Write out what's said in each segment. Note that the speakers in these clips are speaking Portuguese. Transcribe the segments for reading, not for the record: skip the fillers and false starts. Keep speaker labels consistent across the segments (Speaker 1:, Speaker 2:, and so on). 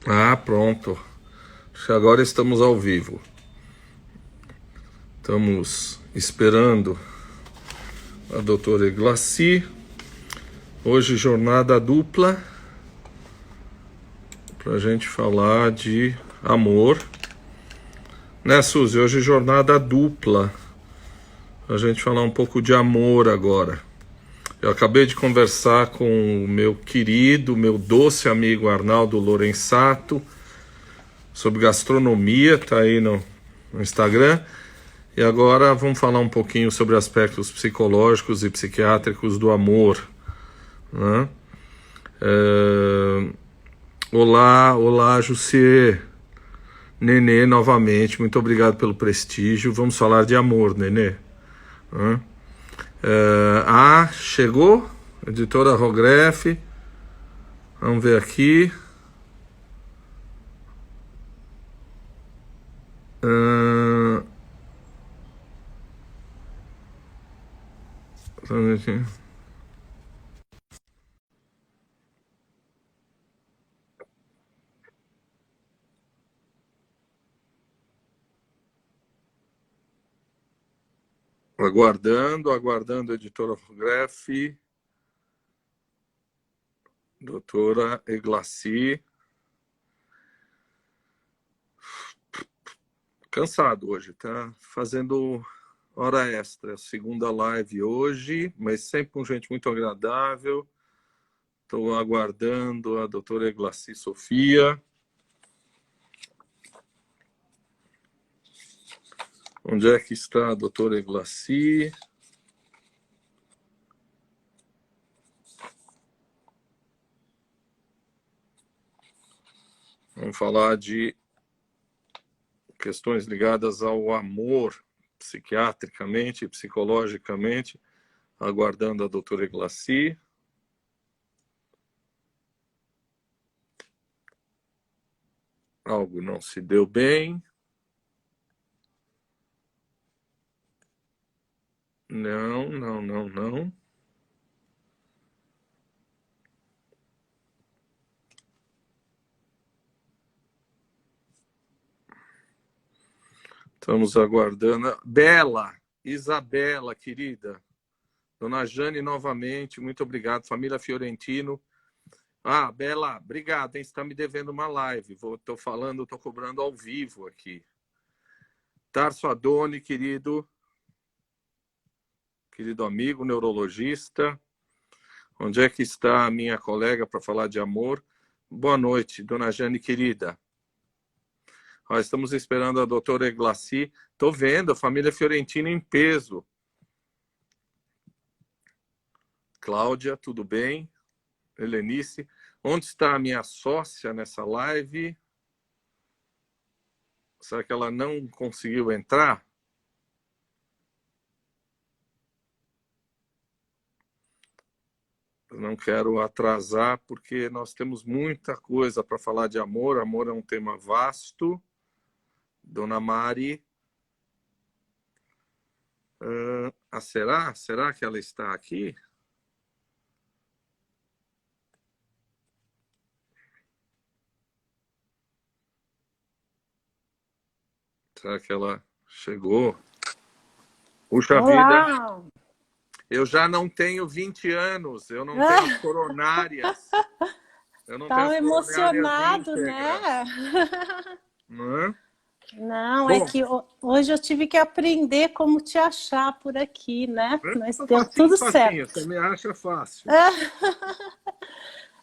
Speaker 1: Ah, pronto. Acho que agora estamos ao vivo. Estamos esperando a doutora Eglaci. Hoje jornada dupla para a gente falar de amor. Né, Suzy? Hoje jornada dupla. A gente falar um pouco de amor agora. Eu acabei de conversar com o meu querido, meu doce amigo Arnaldo Lorenzato sobre gastronomia, tá aí no Instagram. E agora vamos falar um pouquinho sobre aspectos psicológicos e psiquiátricos do amor, né? Olá, Jussier. Nenê, novamente, muito obrigado pelo prestígio. Vamos falar de amor, Nenê. Chegou? Editora Rogref. Vamos ver aqui. Aguardando a editora Rogref. Doutora Eglaci. Cansado hoje, tá? Fazendo hora extra. Segunda live hoje, mas sempre com gente muito agradável. Estou aguardando a doutora Eglaci Sofia. Onde é que está a doutora Eglaci? Vamos falar de questões ligadas ao amor, psiquiatricamente e psicologicamente. Aguardando a doutora Eglaci. Algo não se deu bem. Não. Estamos aguardando. Isabela, querida. Dona Jane, novamente, muito obrigado. Família Fiorentino. Bela, obrigado, hein? Você está me devendo uma live. Estou cobrando ao vivo aqui. Tarso Adoni, querido amigo, neurologista. Onde é que está a minha colega para falar de amor? Boa noite, Dona Jane, querida. Estamos esperando a doutora Eglaci. Estou vendo a família Fiorentino em peso. Cláudia, tudo bem? Helenice. Onde está a minha sócia nessa live? Será que ela não conseguiu entrar? Eu não quero atrasar, porque nós temos muita coisa para falar de amor. Amor é um tema vasto. Dona Mari. Será que ela está aqui? Será que ela chegou? Puxa vida,
Speaker 2: Olá!
Speaker 1: eu já não tenho 20 anos, eu não tenho as coronárias. Eu não tenho
Speaker 2: Tá
Speaker 1: as coronárias
Speaker 2: emocionado, né?
Speaker 1: íntegras. Não é?
Speaker 2: Não, é
Speaker 1: Bom,
Speaker 2: que hoje eu tive que aprender como te achar por aqui, né? Mas deu
Speaker 1: facinho,
Speaker 2: tudo
Speaker 1: facinho, você
Speaker 2: certo.
Speaker 1: me acha fácil.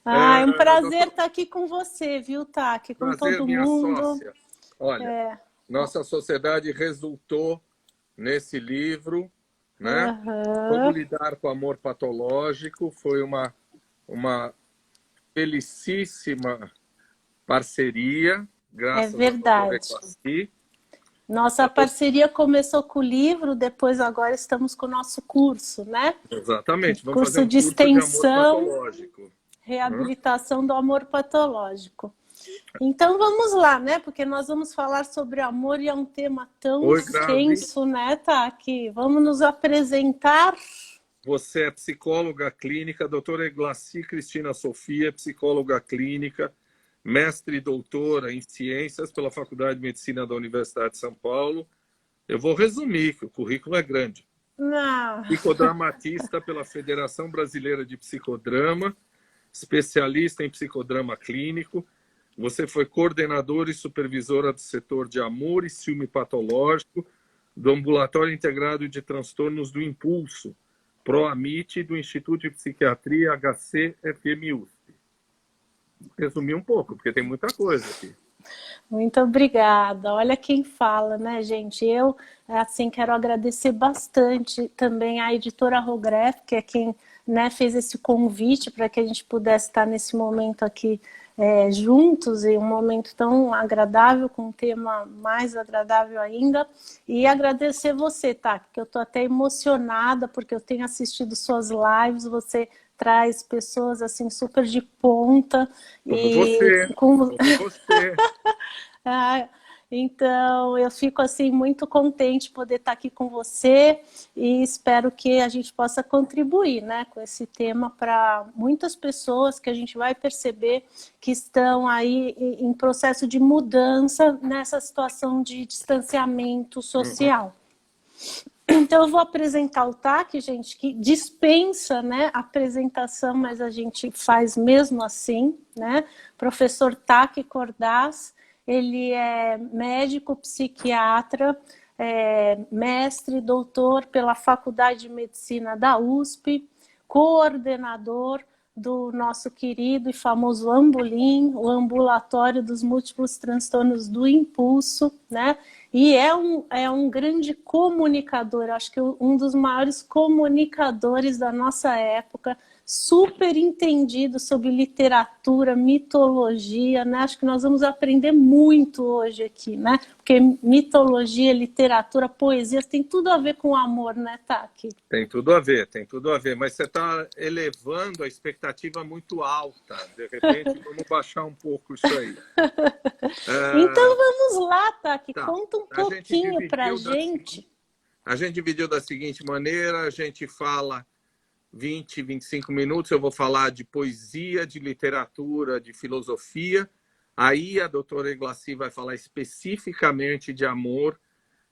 Speaker 2: É um prazer
Speaker 1: Doutor,
Speaker 2: estar aqui com você, viu, tá? Aqui com
Speaker 1: prazer,
Speaker 2: todo
Speaker 1: minha
Speaker 2: mundo.
Speaker 1: sócia. Olha, nossa sociedade resultou nesse livro, né? Como
Speaker 2: Aham,
Speaker 1: lidar com amor patológico. Foi uma felicíssima parceria,
Speaker 2: é
Speaker 1: graças a doutora
Speaker 2: verdade.
Speaker 1: Eclaci.
Speaker 2: Nossa parceria começou com o livro, depois agora estamos com o nosso curso, né?
Speaker 1: Exatamente, vamos fazer
Speaker 2: Curso
Speaker 1: um
Speaker 2: de
Speaker 1: curso de amor
Speaker 2: extensão,
Speaker 1: patológico. Né?
Speaker 2: reabilitação do amor patológico. Então vamos lá, né? Porque nós vamos falar sobre amor e é um tema tão
Speaker 1: Oi, Grazi.
Speaker 2: extenso, né, Taki? Vamos nos apresentar.
Speaker 1: Você é psicóloga clínica, doutora Eglaci Cristina Sofia, psicóloga clínica, mestre e doutora em ciências pela Faculdade de Medicina da Universidade de São Paulo. Eu vou resumir, que o currículo é grande.
Speaker 2: Não.
Speaker 1: Psicodramatista pela Federação Brasileira de Psicodrama, especialista em psicodrama clínico. Você foi coordenadora e supervisora do setor de amor e ciúme patológico do Ambulatório Integrado de Transtornos do Impulso, PROAMIT, do Instituto de Psiquiatria HC-FMUSP. Resumi um pouco, porque tem muita coisa aqui.
Speaker 2: Muito obrigada. Olha quem fala, né, gente? Eu, assim, quero agradecer bastante também à editora Rogref, que é quem, né, fez esse convite para que a gente pudesse estar nesse momento aqui juntos, e um momento tão agradável, com um tema mais agradável ainda. E agradecer você, tá? Que eu estou até emocionada, porque eu tenho assistido suas lives, você traz pessoas assim super de ponta.
Speaker 1: Como você. Como você.
Speaker 2: Então, eu fico assim muito contente de poder estar aqui com você e espero que a gente possa contribuir, né, com esse tema para muitas pessoas que a gente vai perceber que estão aí em processo de mudança nessa situação de distanciamento social. Então, eu vou apresentar o TAC, gente, que dispensa, né, a apresentação, mas a gente faz mesmo assim, né? Professor TAC Cordaz, ele é médico psiquiatra, mestre, doutor pela Faculdade de Medicina da USP, coordenador do nosso querido e famoso Ambulim, o Ambulatório dos Múltiplos Transtornos do Impulso, né? E é um grande comunicador, acho que um dos maiores comunicadores da nossa época, super entendido sobre literatura, mitologia, né? Acho que nós vamos aprender muito hoje aqui, né? Porque mitologia, literatura, poesia, tem tudo a ver com o amor, né, Taki?
Speaker 1: Tem tudo a ver, tem tudo a ver. Mas você está elevando a expectativa muito alta. De repente, vamos baixar um pouco isso aí.
Speaker 2: Então vamos lá, Taki,
Speaker 1: Tá.
Speaker 2: conta um pouquinho para a gente.
Speaker 1: A gente dividiu da seguinte maneira, a gente fala 20, 25 minutos, eu vou falar de poesia, de literatura, de filosofia. Aí a doutora Eglaci vai falar especificamente de amor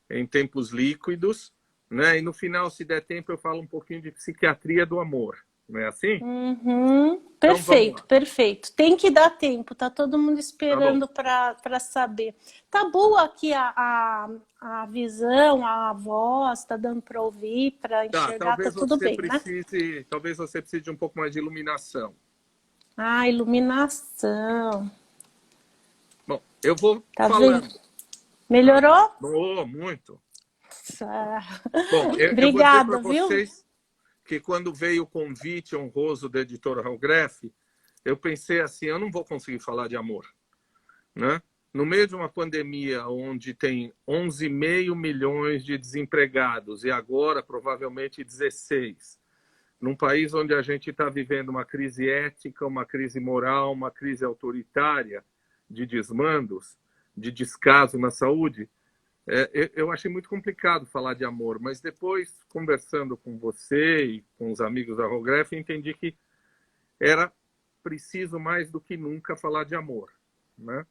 Speaker 1: em tempos líquidos, né? E no final, se der tempo, eu falo um pouquinho de psiquiatria do amor. Não é assim?
Speaker 2: Perfeito,
Speaker 1: então,
Speaker 2: perfeito. Tem que dar tempo, tá todo mundo esperando para saber. Tá boa aqui a visão, a voz, tá dando para ouvir, para enxergar, tá tudo bem, né?
Speaker 1: Talvez você precise de um pouco mais de iluminação.
Speaker 2: Ah, iluminação.
Speaker 1: Bom, eu vou
Speaker 2: tá
Speaker 1: falando.
Speaker 2: Vendo? Melhorou?
Speaker 1: Oh, muito.
Speaker 2: Bom, obrigada,
Speaker 1: eu vou dizer para vocês que quando veio o convite honroso da editora Rogref, eu pensei assim, eu não vou conseguir falar de amor, né? No meio de uma pandemia onde tem 11,5 milhões de desempregados e agora provavelmente 16, num país onde a gente está vivendo uma crise ética, uma crise moral, uma crise autoritária, de desmandos, de descaso na saúde, eu achei muito complicado falar de amor, mas depois, conversando com você e com os amigos da Rogref, entendi que era preciso mais do que nunca falar de amor, né?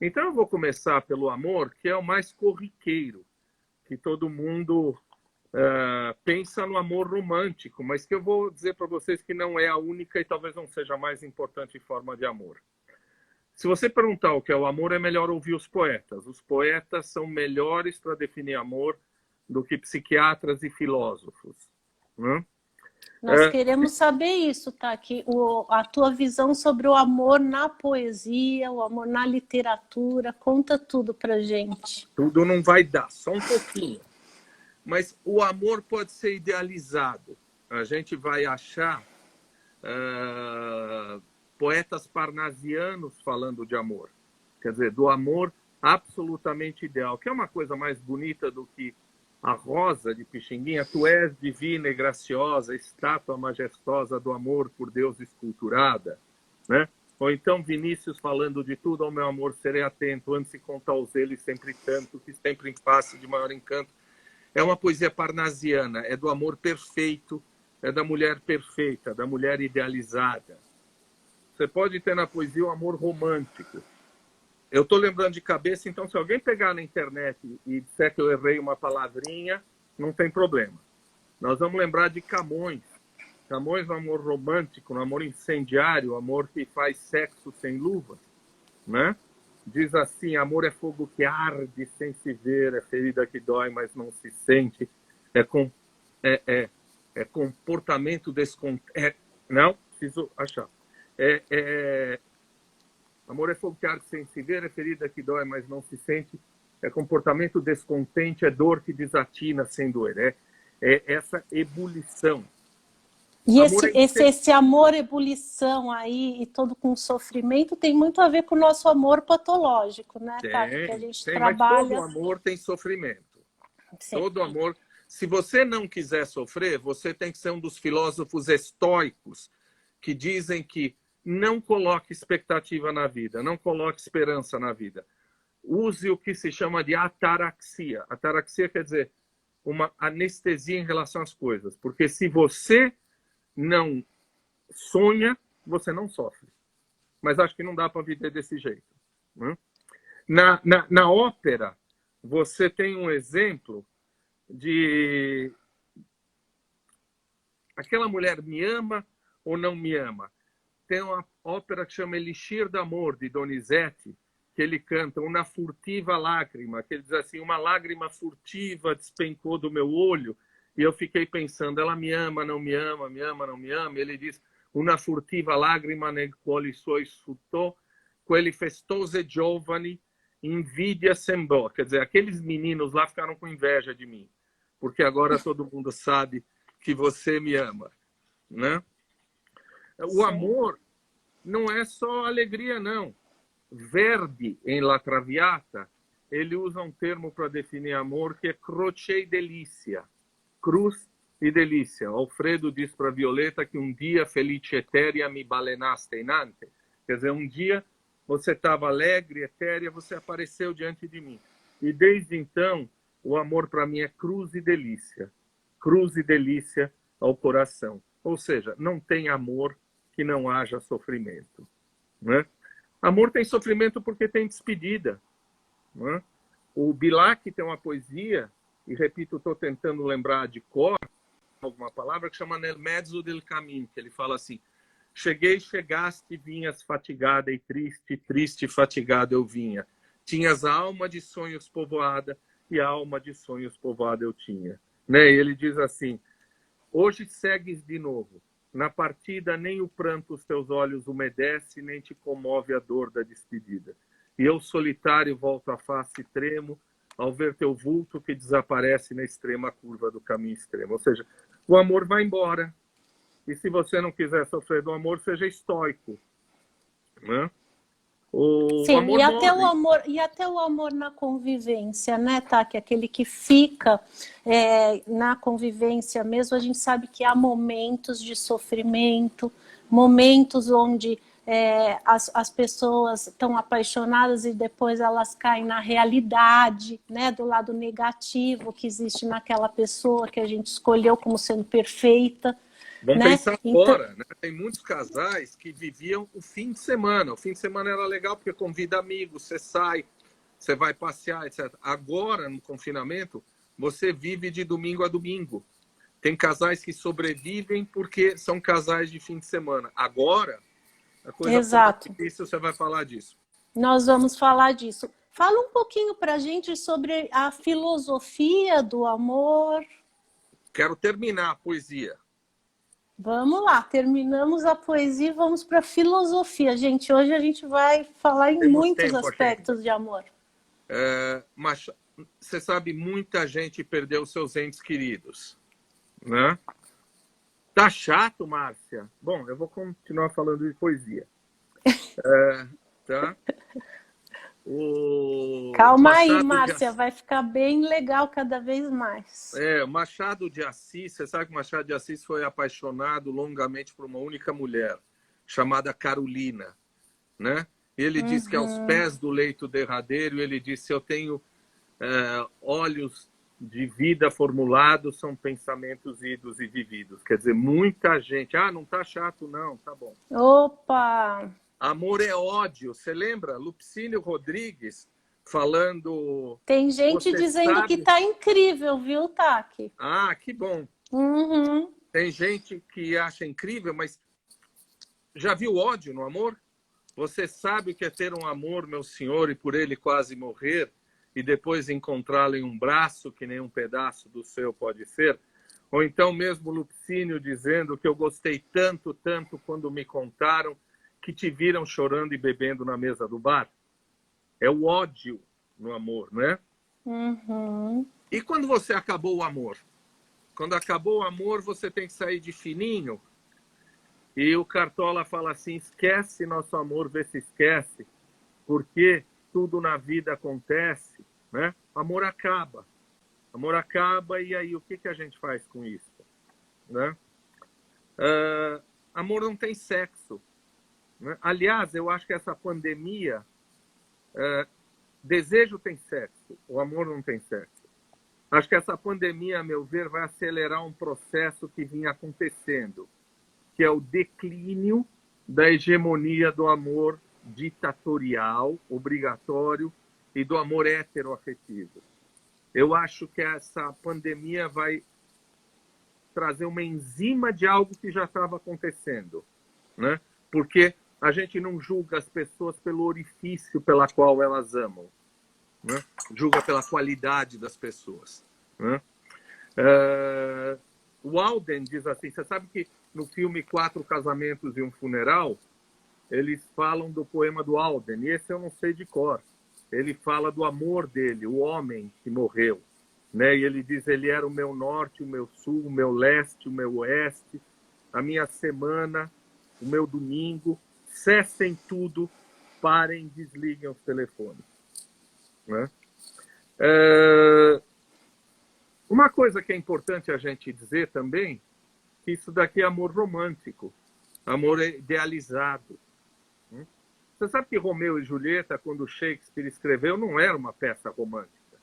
Speaker 1: Então eu vou começar pelo amor, que é o mais corriqueiro, que todo mundo pensa no amor romântico, mas que eu vou dizer para vocês que não é a única e talvez não seja a mais importante forma de amor. Se você perguntar o que é o amor, é melhor ouvir os poetas. Os poetas são melhores para definir amor do que psiquiatras e filósofos, né?
Speaker 2: Nós queremos saber isso, tá? A tua visão sobre o amor na poesia, o amor na literatura, conta tudo pra gente.
Speaker 1: Tudo não vai dar, só um pouquinho. Mas o amor pode ser idealizado. A gente vai achar poetas parnasianos falando de amor. Quer dizer, do amor absolutamente ideal, que é uma coisa mais bonita do que a rosa de Pixinguinha. Tu és divina e graciosa, estátua majestosa do amor por Deus esculturada, né? Ou então Vinícius falando de tudo ao meu amor serei atento, antes de contar os eles sempre tanto, que sempre em face de maior encanto. É uma poesia parnasiana, é do amor perfeito, é da mulher perfeita, da mulher idealizada. Você pode ter na poesia o amor romântico. Eu estou lembrando de cabeça, então se alguém pegar na internet e disser que eu errei uma palavrinha, não tem problema. Nós vamos lembrar de Camões. Camões no amor romântico, no amor incendiário, o amor que faz sexo sem luva, né? Diz assim: amor é fogo que arde sem se ver, é ferida que dói, mas não se sente, é comportamento descontente. Não, preciso achar. Amor é fogo que arde sem se ver, é ferida que dói, mas não se sente, é comportamento descontente, é dor que desatina sem doer. É essa ebulição.
Speaker 2: E esse amor ebulição aí, e todo com sofrimento, tem muito a ver com o nosso amor patológico, né, Tati? Que a gente trabalha...
Speaker 1: Mas todo amor tem sofrimento.
Speaker 2: Sim.
Speaker 1: Todo amor... Se você não quiser sofrer, você tem que ser um dos filósofos estoicos que dizem que não coloque expectativa na vida, não coloque esperança na vida. Use o que se chama de ataraxia. Ataraxia quer dizer uma anestesia em relação às coisas. Porque se você não sonha, você não sofre. Mas acho que não dá para viver desse jeito, né? Na ópera, você tem um exemplo de... Aquela mulher me ama ou não me ama? Tem uma ópera que chama Elixir d'Amor, de Donizetti, que ele canta Una furtiva lágrima, que ele diz assim: uma lágrima furtiva despencou do meu olho, e eu fiquei pensando, ela me ama, não me ama, me ama, não me ama. E ele diz: una furtiva lágrima nel quale suoi sutò, quelli festosi giovani invidia sembrò. Quer dizer, aqueles meninos lá ficaram com inveja de mim, porque agora todo mundo sabe que você me ama, né? O amor não é só alegria, não. Verdi, em La Traviata, ele usa um termo para definir amor que é croce e delícia. Cruz e delícia. Alfredo diz para Violeta que um dia felice etérea me balenaste inante. Quer dizer, um dia você estava alegre, etérea, você apareceu diante de mim. E desde então, o amor para mim é cruz e delícia. Cruz e delícia ao coração. Ou seja, não tem amor que não haja sofrimento, né? Amor tem sofrimento porque tem despedida, né? O Bilac tem uma poesia, e repito, estou tentando lembrar de cor alguma palavra, que chama Nel mezzo del cammino, que ele fala assim: cheguei, chegaste, vinhas fatigada e triste, triste e fatigada eu vinha. Tinhas a alma de sonhos povoada, e a alma de sonhos povoada eu tinha. Né? E ele diz assim: hoje segues de novo. Na partida, nem o pranto os teus olhos umedece, nem te comove a dor da despedida. E eu, solitário, volto a face e tremo ao ver teu vulto que desaparece na extrema curva do caminho extremo. Ou seja, o amor vai embora. E se você não quiser sofrer do amor, seja estoico, né?
Speaker 2: Sim,
Speaker 1: amor
Speaker 2: e até o amor na convivência, né, Taki? Aquele que fica na convivência mesmo. A gente sabe que há momentos de sofrimento, momentos onde as pessoas estão apaixonadas e depois elas caem na realidade, né, do lado negativo que existe naquela pessoa que a gente escolheu como sendo perfeita.
Speaker 1: Vamos
Speaker 2: né?
Speaker 1: pensar
Speaker 2: Então...
Speaker 1: fora, né? Tem muitos casais que viviam o fim de semana. O fim de semana era legal porque convida amigos, você sai, você vai passear, etc. Agora, no confinamento, você vive de domingo a domingo. Tem casais que sobrevivem porque são casais de fim de semana. Agora, a coisa
Speaker 2: Exato.
Speaker 1: difícil, você vai falar disso.
Speaker 2: Nós vamos falar disso. Fala um pouquinho para a gente sobre a filosofia do amor.
Speaker 1: Quero terminar a poesia.
Speaker 2: Vamos lá, terminamos a poesia e vamos para a filosofia. Gente, hoje a gente vai falar em muitos aspectos de amor.
Speaker 1: Mas você sabe, muita gente perdeu seus entes queridos, né? Tá chato, Márcia? Bom, eu vou continuar falando de poesia. Tá?
Speaker 2: Calma aí, Márcia, vai ficar bem legal cada vez mais.
Speaker 1: Machado de Assis, você sabe que Machado de Assis foi apaixonado longamente por uma única mulher, chamada Carolina, né? Ele disse que aos pés do leito derradeiro, ele disse: eu tenho olhos de vida formulados são pensamentos idos e vividos. Quer dizer, muita gente... Ah, não tá chato, não. Tá bom.
Speaker 2: Opa!
Speaker 1: Amor é ódio. Você lembra? Lupicínio Rodrigues falando...
Speaker 2: Tem gente
Speaker 1: Você
Speaker 2: dizendo que
Speaker 1: sabe...
Speaker 2: tá incrível, viu, Taki?
Speaker 1: Ah, que bom.
Speaker 2: Uhum.
Speaker 1: Tem gente que acha incrível, mas já viu ódio no amor? Você sabe o que é ter um amor, meu senhor, e por ele quase morrer, e depois encontrá-lo em um braço que nem um pedaço do seu pode ser? Ou então mesmo Lupicínio dizendo que eu gostei tanto, tanto quando me contaram que te viram chorando e bebendo na mesa do bar? É o ódio no amor, não é?
Speaker 2: Uhum.
Speaker 1: E quando você acabou o amor? Quando acabou o amor, você tem que sair de fininho. E o Cartola fala assim, esquece nosso amor, vê se esquece, porque tudo na vida acontece, né? Amor acaba. Amor acaba e aí o que a gente faz com isso? Né? Amor não tem sexo. Né? Aliás, eu acho que essa pandemia, desejo tem sexo, o amor não tem sexo. Acho que essa pandemia, a meu ver, vai acelerar um processo que vinha acontecendo, que é o declínio da hegemonia do amor ditatorial, obrigatório, e do amor heteroafetivo. Eu acho que essa pandemia vai trazer uma enzima de algo que já estava acontecendo, né? Porque a gente não julga as pessoas pelo orifício pela qual elas amam, né? Julga pela qualidade das pessoas, né? O Alden diz assim, você sabe que no filme Quatro Casamentos e um Funeral, eles falam do poema do Alden, e esse eu não sei de cor. Ele fala do amor dele, o homem que morreu, né? E ele diz, ele era o meu norte, o meu sul, o meu leste, o meu oeste, a minha semana, o meu domingo, cessem tudo, parem, desliguem os telefones. Né? Uma coisa que é importante a gente dizer também, que isso daqui é amor romântico, amor idealizado. Você sabe que Romeu e Julieta, quando Shakespeare escreveu, não era uma peça romântica.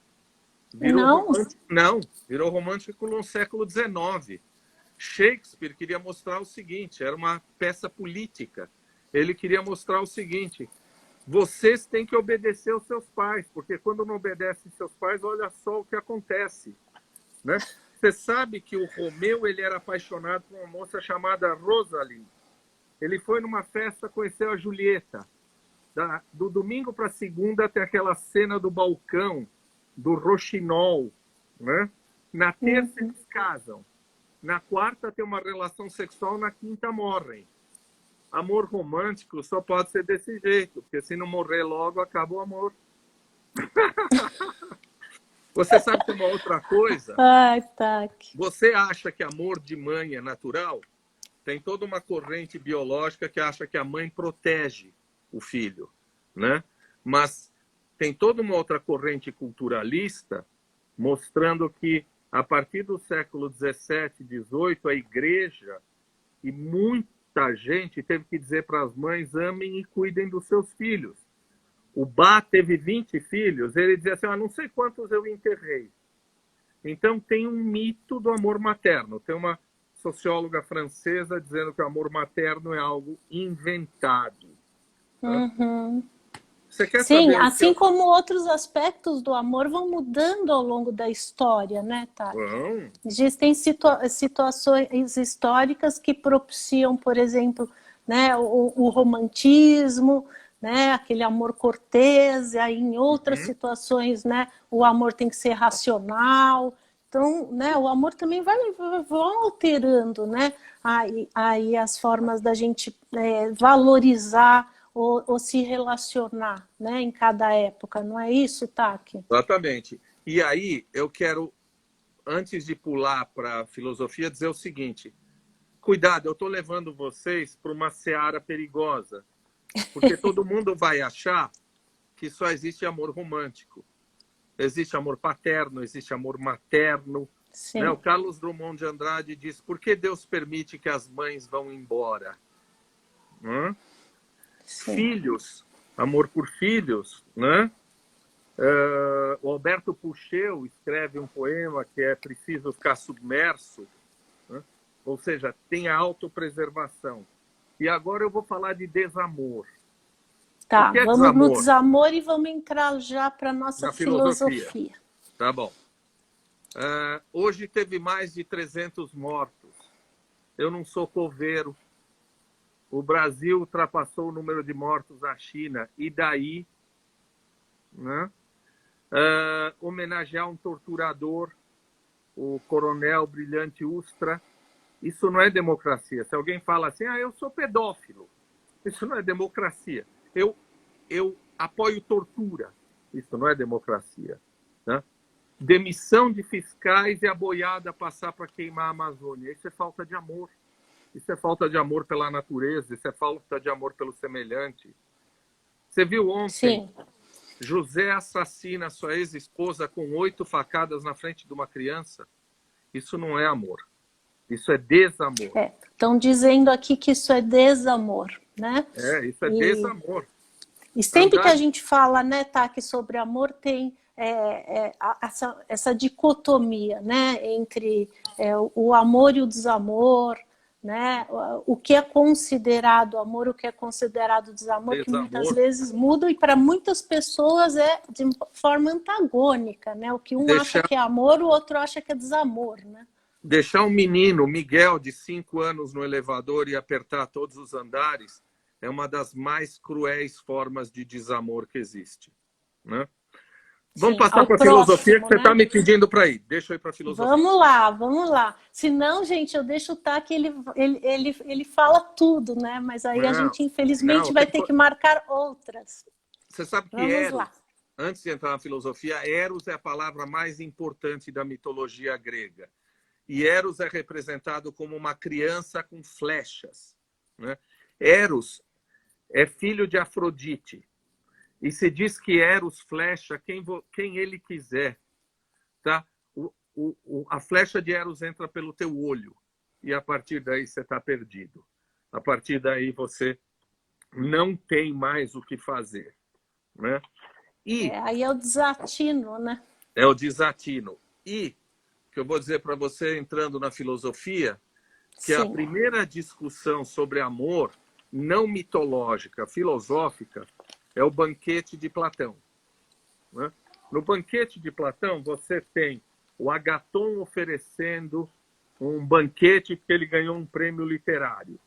Speaker 1: Virou
Speaker 2: Não?
Speaker 1: romântico, não, virou romântico no século XIX. Shakespeare queria mostrar o seguinte, era uma peça política. Ele queria mostrar o seguinte, vocês têm que obedecer aos seus pais, porque quando não obedecem seus pais, olha só o que acontece. Né? Você sabe que o Romeu ele era apaixonado por uma moça chamada Rosalie. Ele foi numa festa, conheceu a Julieta. Do domingo para segunda tem aquela cena do balcão, do roxinol. Né? Na terça eles casam. Na quarta tem uma relação sexual, na quinta morrem. Amor romântico só pode ser desse jeito, porque se não morrer logo, acaba o amor. Você sabe que uma outra coisa?
Speaker 2: Ai, Taki.
Speaker 1: Você acha que amor de mãe é natural? Tem toda uma corrente biológica que acha que a mãe protege o filho, né? Mas tem toda uma outra corrente culturalista mostrando que a partir do século 17, 18, a igreja e muita gente teve que dizer para as mães, amem e cuidem dos seus filhos. O Bá teve 20 filhos, ele dizia assim, não sei quantos eu enterrei. Então tem um mito do amor materno. Tem uma socióloga francesa dizendo que o amor materno é algo inventado.
Speaker 2: Uhum.
Speaker 1: Você quer
Speaker 2: Sim,
Speaker 1: saber
Speaker 2: assim como outros aspectos do amor vão mudando ao longo da história, né, Taki? Existem situações históricas que propiciam, por exemplo, né, o romantismo, né, aquele amor cortês, e aí em outras situações, né, o amor tem que ser racional. Então, né, o amor também vai alterando, né, aí as formas da gente valorizar ou se relacionar, né, em cada época, não é isso, Taki?
Speaker 1: Exatamente. E aí eu quero, antes de pular para a filosofia, dizer o seguinte, cuidado, eu estou levando vocês para uma seara perigosa, porque todo mundo vai achar que só existe amor romântico. Existe amor paterno, existe amor materno. Né? O Carlos Drummond de Andrade diz, por que Deus permite que as mães vão embora? Filhos, amor por filhos, né? O Alberto Pucheu escreve um poema que é Preciso Ficar Submerso, né? Ou seja, tem a autopreservação. E agora eu vou falar de desamor.
Speaker 2: Tá,
Speaker 1: O que é
Speaker 2: vamos no
Speaker 1: desamor?
Speaker 2: desamor e vamos entrar já para a nossa
Speaker 1: Na filosofia.
Speaker 2: filosofia.
Speaker 1: Tá bom. Hoje teve mais de 300 mortos. Eu não sou coveiro. O Brasil ultrapassou o número de mortos da China. E daí? Né? Homenagear um torturador, o coronel Brilhante Ustra. Isso não é democracia. Se alguém fala assim, eu sou pedófilo. Isso não é democracia. Eu apoio tortura. Isso não é democracia. Né? Demissão de fiscais e a boiada passar para queimar a Amazônia. Isso é falta de amor. Isso é falta de amor pela natureza. Isso é falta de amor pelo semelhante. Você viu ontem? Sim. José assassina sua ex-esposa com 8 facadas na frente de uma criança. Isso não é amor. Isso é desamor.
Speaker 2: Estão dizendo aqui que isso é desamor, né?
Speaker 1: Isso é desamor.
Speaker 2: E sempre que a gente fala, né, Taki, sobre amor, tem essa dicotomia, né, entre o amor e o desamor, né? O que é considerado amor, o que é considerado desamor, que muitas vezes muda, e para muitas pessoas é de forma antagônica, né? O que um acha que é amor, o outro acha que é desamor, né?
Speaker 1: Deixar um menino, Miguel, de 5 anos no elevador e apertar todos os andares é uma das mais cruéis formas de desamor que existe, né? Vamos passar para a filosofia, que você está me pedindo para ir. Deixa eu ir para a filosofia.
Speaker 2: Vamos lá. Senão, gente, eu deixo o Taki, ele fala tudo, né? Mas aí a gente, infelizmente, vai ter que marcar outras.
Speaker 1: Você sabe que Eros, antes de entrar na filosofia, Eros é a palavra mais importante da mitologia grega. E Eros é representado como uma criança com flechas, né? Eros é filho de Afrodite. E se diz que Eros flecha quem ele quiser. Tá? A flecha de Eros entra pelo teu olho. E a partir daí você está perdido. A partir daí você não tem mais o que fazer. Né?
Speaker 2: Aí é o desatino, né?
Speaker 1: É o desatino. E que eu vou dizer para você, entrando na filosofia, que a primeira discussão sobre amor, não mitológica, filosófica, é o banquete de Platão. Né? No banquete de Platão, você tem o Agaton oferecendo um banquete porque ele ganhou um prêmio literário.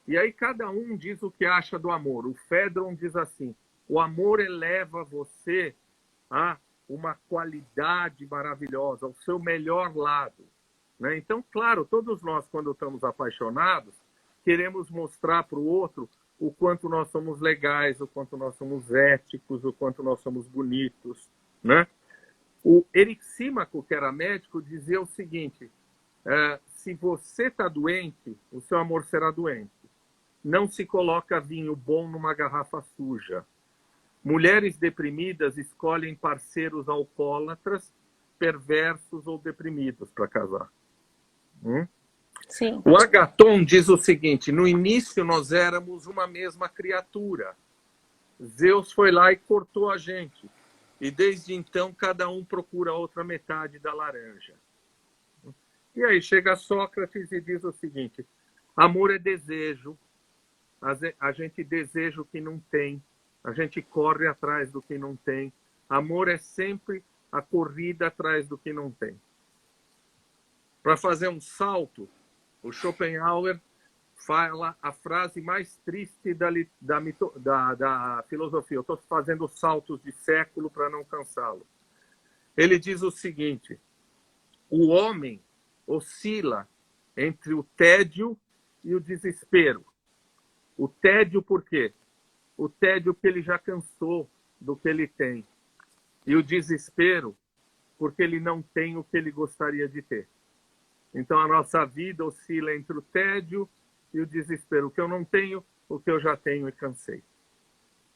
Speaker 1: E aí cada um diz o que acha do amor. O Fédron diz assim, o amor eleva você a uma qualidade maravilhosa, ao seu melhor lado. Né? Então, claro, todos nós, quando estamos apaixonados, queremos mostrar para o outro o quanto nós somos legais, o quanto nós somos éticos, o quanto nós somos bonitos. Né? O Eryxímaco, que era médico, dizia o seguinte, se você está doente, o seu amor será doente. Não se coloca vinho bom numa garrafa suja. Mulheres deprimidas escolhem parceiros alcoólatras, perversos ou deprimidos para casar.
Speaker 2: Sim.
Speaker 1: O Agaton diz o seguinte, no início nós éramos uma mesma criatura. Zeus foi lá e cortou a gente. E desde então cada um procura a outra metade da laranja. E aí chega Sócrates e diz o seguinte, amor é desejo, a gente deseja o que não tem, a gente corre atrás do que não tem. Amor é sempre a corrida atrás do que não tem. Para fazer um salto, o Schopenhauer fala a frase mais triste da filosofia. Eu estou fazendo saltos de século para não cansá-lo. Ele diz o seguinte, o homem oscila entre o tédio e o desespero. O tédio por quê? O tédio porque ele já cansou do que ele tem. E o desespero porque ele não tem o que ele gostaria de ter. Então a nossa vida oscila entre o tédio e o desespero. O que eu não tenho, o que eu já tenho e cansei.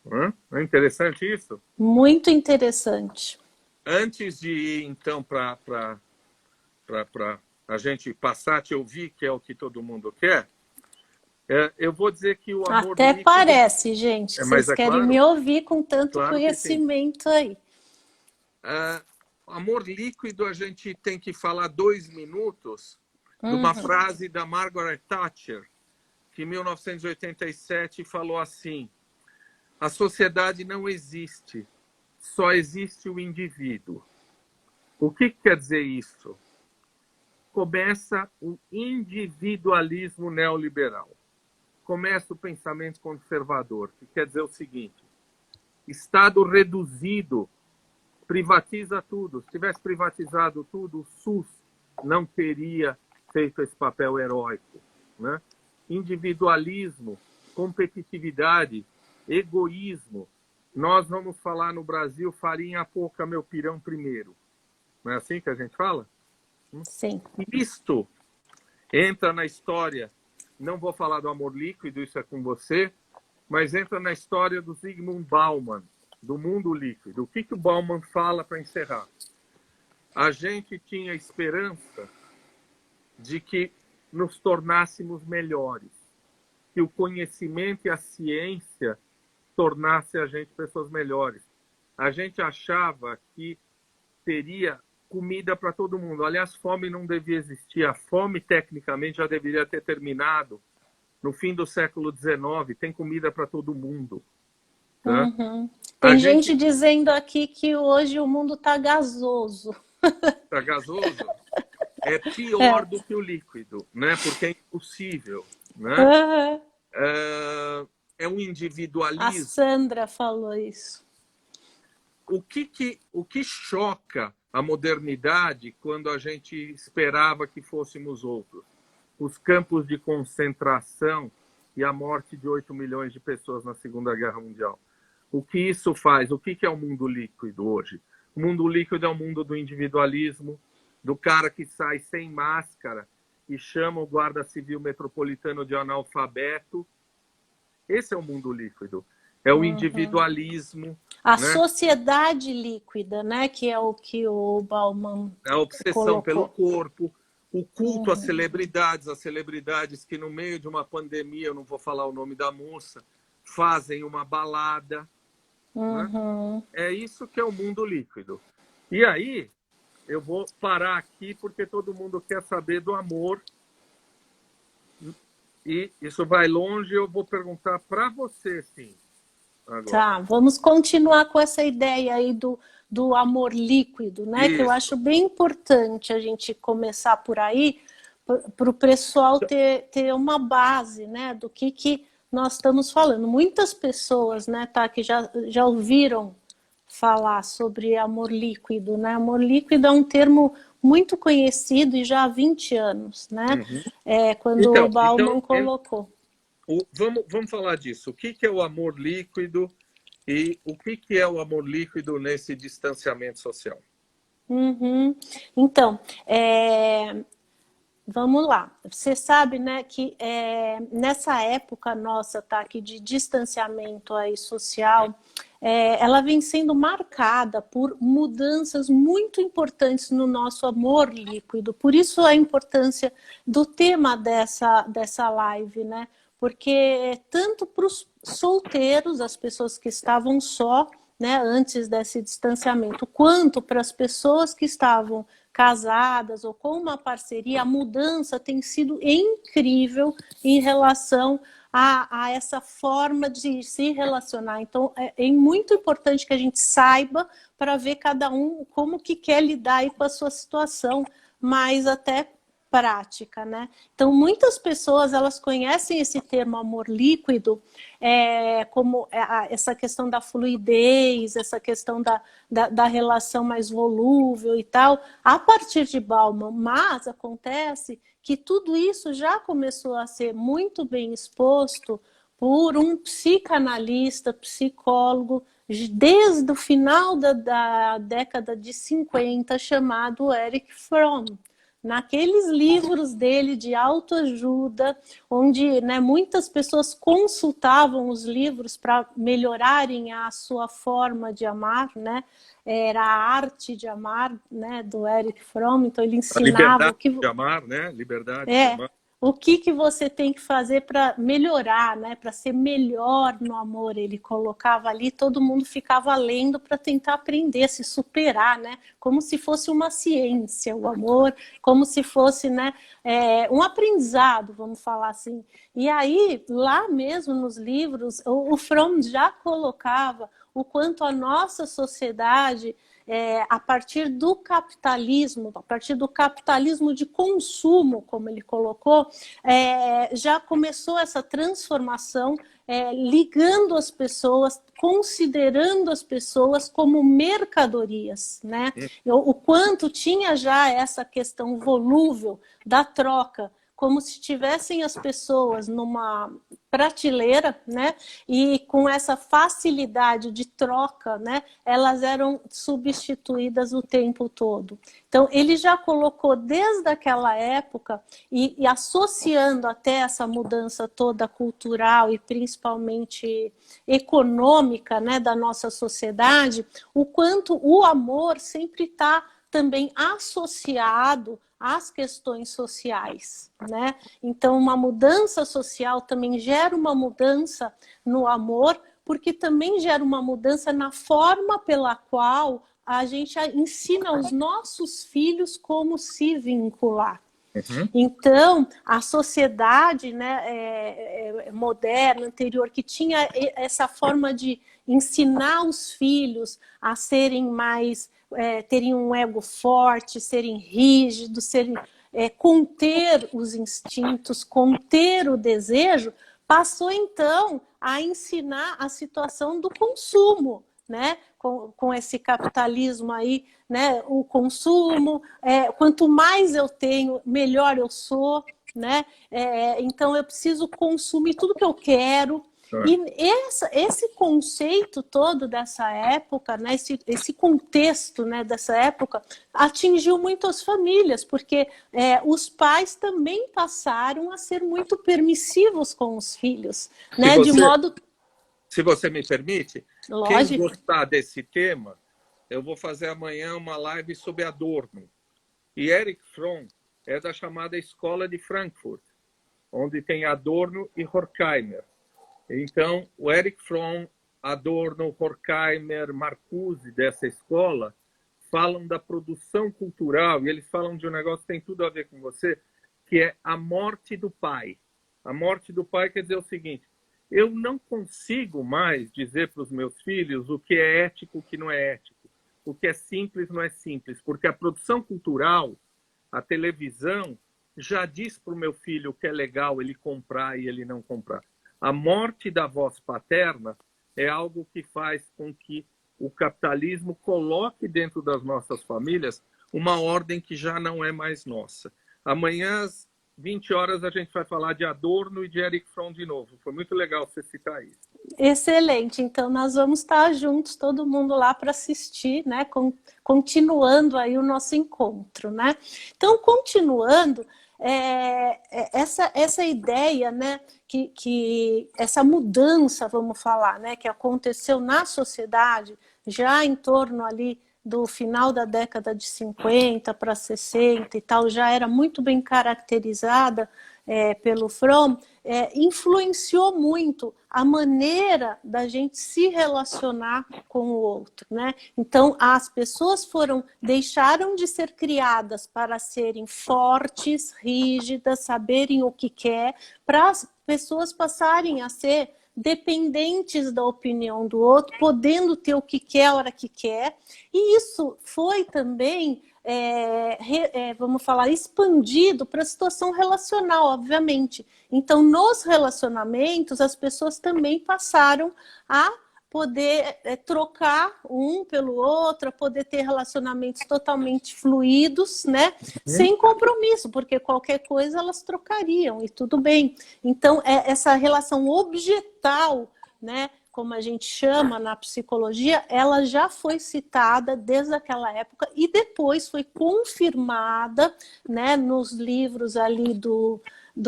Speaker 1: Não é interessante isso?
Speaker 2: Muito interessante.
Speaker 1: Antes de ir, então, para a gente passar a te ouvir, que é o que todo mundo quer, eu vou dizer que o amor
Speaker 2: até
Speaker 1: líquido...
Speaker 2: parece, gente. Vocês querem
Speaker 1: claro,
Speaker 2: me ouvir com tanto
Speaker 1: claro
Speaker 2: conhecimento aí.
Speaker 1: Amor líquido, a gente tem que falar 2 minutos de uma frase da Margaret Thatcher, que em 1987 falou assim: a sociedade não existe, só existe o indivíduo. O que quer dizer isso? Começa o individualismo neoliberal. Começa o pensamento conservador, que quer dizer o seguinte: Estado reduzido privatiza tudo. Se tivesse privatizado tudo, o SUS não teria feito esse papel heróico, né? Individualismo, competitividade, egoísmo. Nós vamos falar no Brasil, farinha pouca, meu pirão primeiro. Não é assim que a gente fala?
Speaker 2: Sim.
Speaker 1: Isto entra na história, não vou falar do amor líquido, isso é com você, mas entra na história do Zygmunt Bauman, do mundo líquido. O que o Bauman fala para encerrar? A gente tinha esperança de que nos tornássemos melhores, que o conhecimento e a ciência tornasse a gente pessoas melhores. A gente achava que teria comida para todo mundo. Aliás, fome não devia existir. A fome, tecnicamente, já deveria ter terminado no fim do século XIX. Tem comida para todo mundo. Tá?
Speaker 2: Tem gente dizendo aqui que hoje o mundo está gasoso.
Speaker 1: Está gasoso? É pior do que o líquido, né? Porque é impossível. Né? É um individualismo.
Speaker 2: A Sandra falou isso.
Speaker 1: O que choca a modernidade quando a gente esperava que fôssemos outros? Os campos de concentração e a morte de 8 milhões de pessoas na Segunda Guerra Mundial. O que isso faz? O que é o mundo líquido hoje? O mundo líquido é o mundo do individualismo, do cara que sai sem máscara e chama o guarda civil metropolitano de analfabeto. Esse é o mundo líquido. É o individualismo.
Speaker 2: A sociedade líquida, né? Que é o que o Bauman
Speaker 1: a obsessão colocou. Pelo corpo, o culto às celebridades que no meio de uma pandemia, eu não vou falar o nome da moça, fazem uma balada. Né? É isso que é o mundo líquido. E aí, eu vou parar aqui porque todo mundo quer saber do amor. E isso vai longe, eu vou perguntar para você, sim. Agora.
Speaker 2: Tá, vamos continuar com essa ideia aí do amor líquido, né? Isso. Que eu acho bem importante a gente começar por aí, para o pessoal ter uma base, né? Do que nós estamos falando. Muitas pessoas, né, tá, que já ouviram falar sobre amor líquido, né? Amor líquido é um termo muito conhecido e já há 20 anos, né? Quando o Bauman colocou.
Speaker 1: Vamos falar disso. O que é o amor líquido e o que é o amor líquido nesse distanciamento social?
Speaker 2: Então, vamos lá. Você sabe, né, que nessa época nossa, tá, aqui de distanciamento aí social, ela vem sendo marcada por mudanças muito importantes no nosso amor líquido. Por isso a importância do tema dessa live, né? Porque tanto para os solteiros, as pessoas que estavam só, né, antes desse distanciamento, quanto para as pessoas que estavam casadas ou com uma parceria, a mudança tem sido incrível em relação a essa forma de se relacionar. Então, é muito importante que a gente saiba para ver cada um como que quer lidar aí com a sua situação, mas até prática, né? Então, muitas pessoas, elas conhecem esse termo amor líquido como essa questão da fluidez, essa questão da relação mais volúvel e tal, a partir de Bauman. Mas acontece que tudo isso já começou a ser muito bem exposto por um psicanalista, psicólogo, desde o final da década de 50, chamado Erich Fromm. Naqueles livros dele de autoajuda, onde, né, muitas pessoas consultavam os livros para melhorarem a sua forma de amar, né? Era a arte de amar, né, do Erich Fromm. Então ele ensinava
Speaker 1: a liberdade de amar, né? Liberdade de amar.
Speaker 2: o que que você tem que fazer para melhorar, né? Para ser melhor no amor. Ele colocava ali, todo mundo ficava lendo para tentar aprender, se superar, né? Como se fosse uma ciência, o amor, como se fosse, né, um aprendizado, vamos falar assim. E aí, lá mesmo nos livros, o Fromm já colocava o quanto a nossa sociedade, a partir do capitalismo de consumo, como ele colocou, já começou essa transformação, ligando as pessoas, considerando as pessoas como mercadorias, né? O quanto tinha já essa questão volúvel da troca, como se tivessem as pessoas numa prateleira, né? E com essa facilidade de troca, né? Elas eram substituídas o tempo todo. Então, ele já colocou desde aquela época, e associando até essa mudança toda cultural e principalmente econômica, né, da nossa sociedade, o quanto o amor sempre está também associado às questões sociais, né? Então, uma mudança social também gera uma mudança no amor, porque também gera uma mudança na forma pela qual a gente ensina aos nossos filhos como se vincular. Então, a sociedade, né, moderna, anterior, que tinha essa forma de ensinar os filhos a serem mais, terem um ego forte, serem rígidos, conter os instintos, conter o desejo, passou então a ensinar a situação do consumo, né? Com esse capitalismo aí, né? O consumo, quanto mais eu tenho, melhor eu sou, né? Então eu preciso consumir tudo que eu quero. E esse conceito todo dessa época, né, esse contexto, né, dessa época, atingiu muitas famílias, porque os pais também passaram a ser muito permissivos com os filhos, né, de modo...
Speaker 1: Se você me permite,
Speaker 2: Lógico.
Speaker 1: Quem gostar desse tema, eu vou fazer amanhã uma live sobre Adorno. E Erich Fromm é da chamada Escola de Frankfurt, onde tem Adorno e Horkheimer. Então, o Erich Fromm, Adorno, Horkheimer, Marcuse, dessa escola, falam da produção cultural, e eles falam de um negócio que tem tudo a ver com você, que é a morte do pai. A morte do pai quer dizer o seguinte: eu não consigo mais dizer para os meus filhos o que é ético, o que não é ético, o que é simples, não é simples, porque a produção cultural, a televisão, já diz para o meu filho o que é legal ele comprar e ele não comprar. A morte da voz paterna é algo que faz com que o capitalismo coloque dentro das nossas famílias uma ordem que já não é mais nossa. Amanhã, às 20 horas, a gente vai falar de Adorno e de Erich Fromm de novo. Foi muito legal você citar isso.
Speaker 2: Excelente. Então, nós vamos estar juntos, todo mundo lá para assistir, né? Continuando aí o nosso encontro, né? Então, continuando... essa ideia, né, que essa mudança, vamos falar, né, que aconteceu na sociedade já em torno ali do final da década de 50 para 60 e tal, já era muito bem caracterizada pelo Fromm, influenciou muito a maneira da gente se relacionar com o outro, né? Então, as pessoas deixaram de ser criadas para serem fortes, rígidas, saberem o que quer, para as pessoas passarem a ser dependentes da opinião do outro, podendo ter o que quer a hora que quer. E isso foi também, vamos falar, expandido para a situação relacional, obviamente. Então, nos relacionamentos, as pessoas também passaram a poder trocar um pelo outro, a poder ter relacionamentos totalmente fluidos, né? Sem compromisso, porque qualquer coisa elas trocariam e tudo bem. Então, essa relação objetal, né, como a gente chama na psicologia, ela já foi citada desde aquela época e depois foi confirmada, né, nos livros ali do